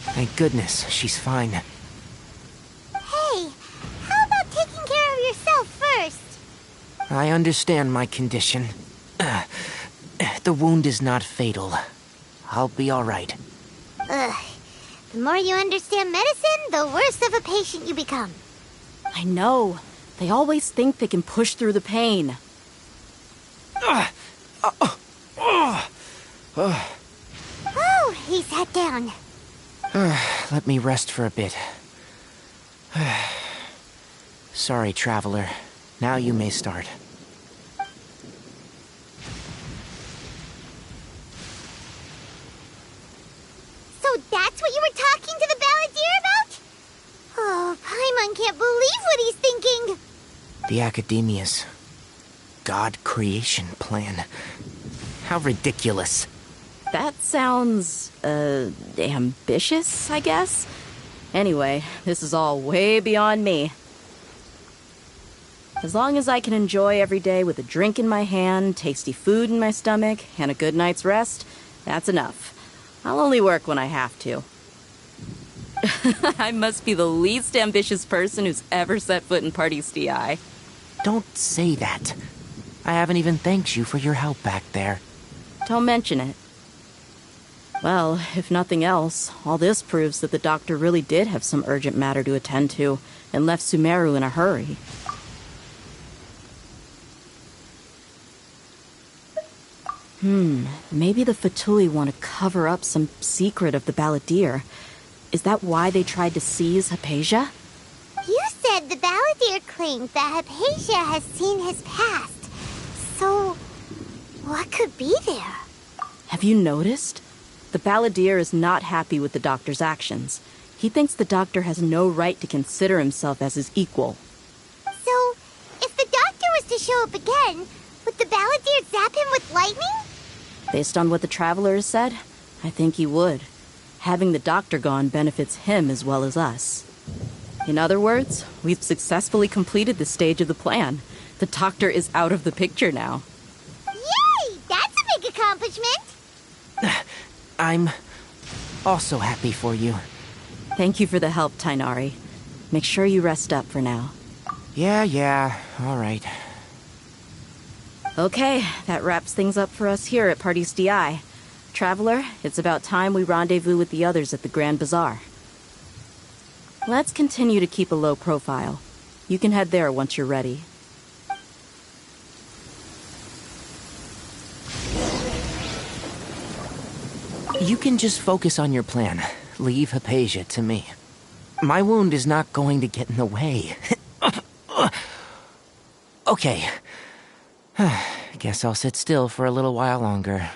Thank goodness, she's fine. Hey, how about taking care of yourself first? I understand my condition. The wound is not fatal. I'll be all right. The more you understand medicine, the worse of a patient you become. I know. They always think they can push through the pain. Oh, he sat down. Let me rest for a bit. Sorry, traveler. Now you may start. So that's what you were talking to the Balladeer about? Oh, Paimon can't believe what he's thinking. The Academia's God creation plan. How ridiculous. That sounds, ambitious, I guess? Anyway, this is all way beyond me. As long as I can enjoy every day with a drink in my hand, tasty food in my stomach, and a good night's rest, that's enough. I'll only work when I have to. I must be the least ambitious person who's ever set foot in Party's DI. Don't say that. I haven't even thanked you for your help back there. Don't mention it. Well, if nothing else, all this proves that the doctor really did have some urgent matter to attend to and left Sumeru in a hurry. Maybe the Fatui want to cover up some secret of the Balladeer. Is that why they tried to seize Hypatia? You said the Balladeer claims that Hypatia has seen his past. So, what could be there? Have you noticed? The Balladeer is not happy with the doctor's actions. He thinks the doctor has no right to consider himself as his equal. So, if the doctor was to show up again, would the Balladeer zap him with lightning? Based on what the Traveler has said, I think he would. Having the doctor gone benefits him as well as us. In other words, we've successfully completed this stage of the plan. The doctor is out of the picture now. Yay! That's a big accomplishment! I'm also happy for you. Thank you for the help, Tainari. Make sure you rest up for now. Yeah, all right. Okay, that wraps things up for us here at Party's DI. Traveler, it's about time we rendezvous with the others at the Grand Bazaar. Let's continue to keep a low profile. You can head there once you're ready. You can just focus on your plan. Leave Hypatia to me. My wound is not going to get in the way. Okay. Guess I'll sit still for a little while longer.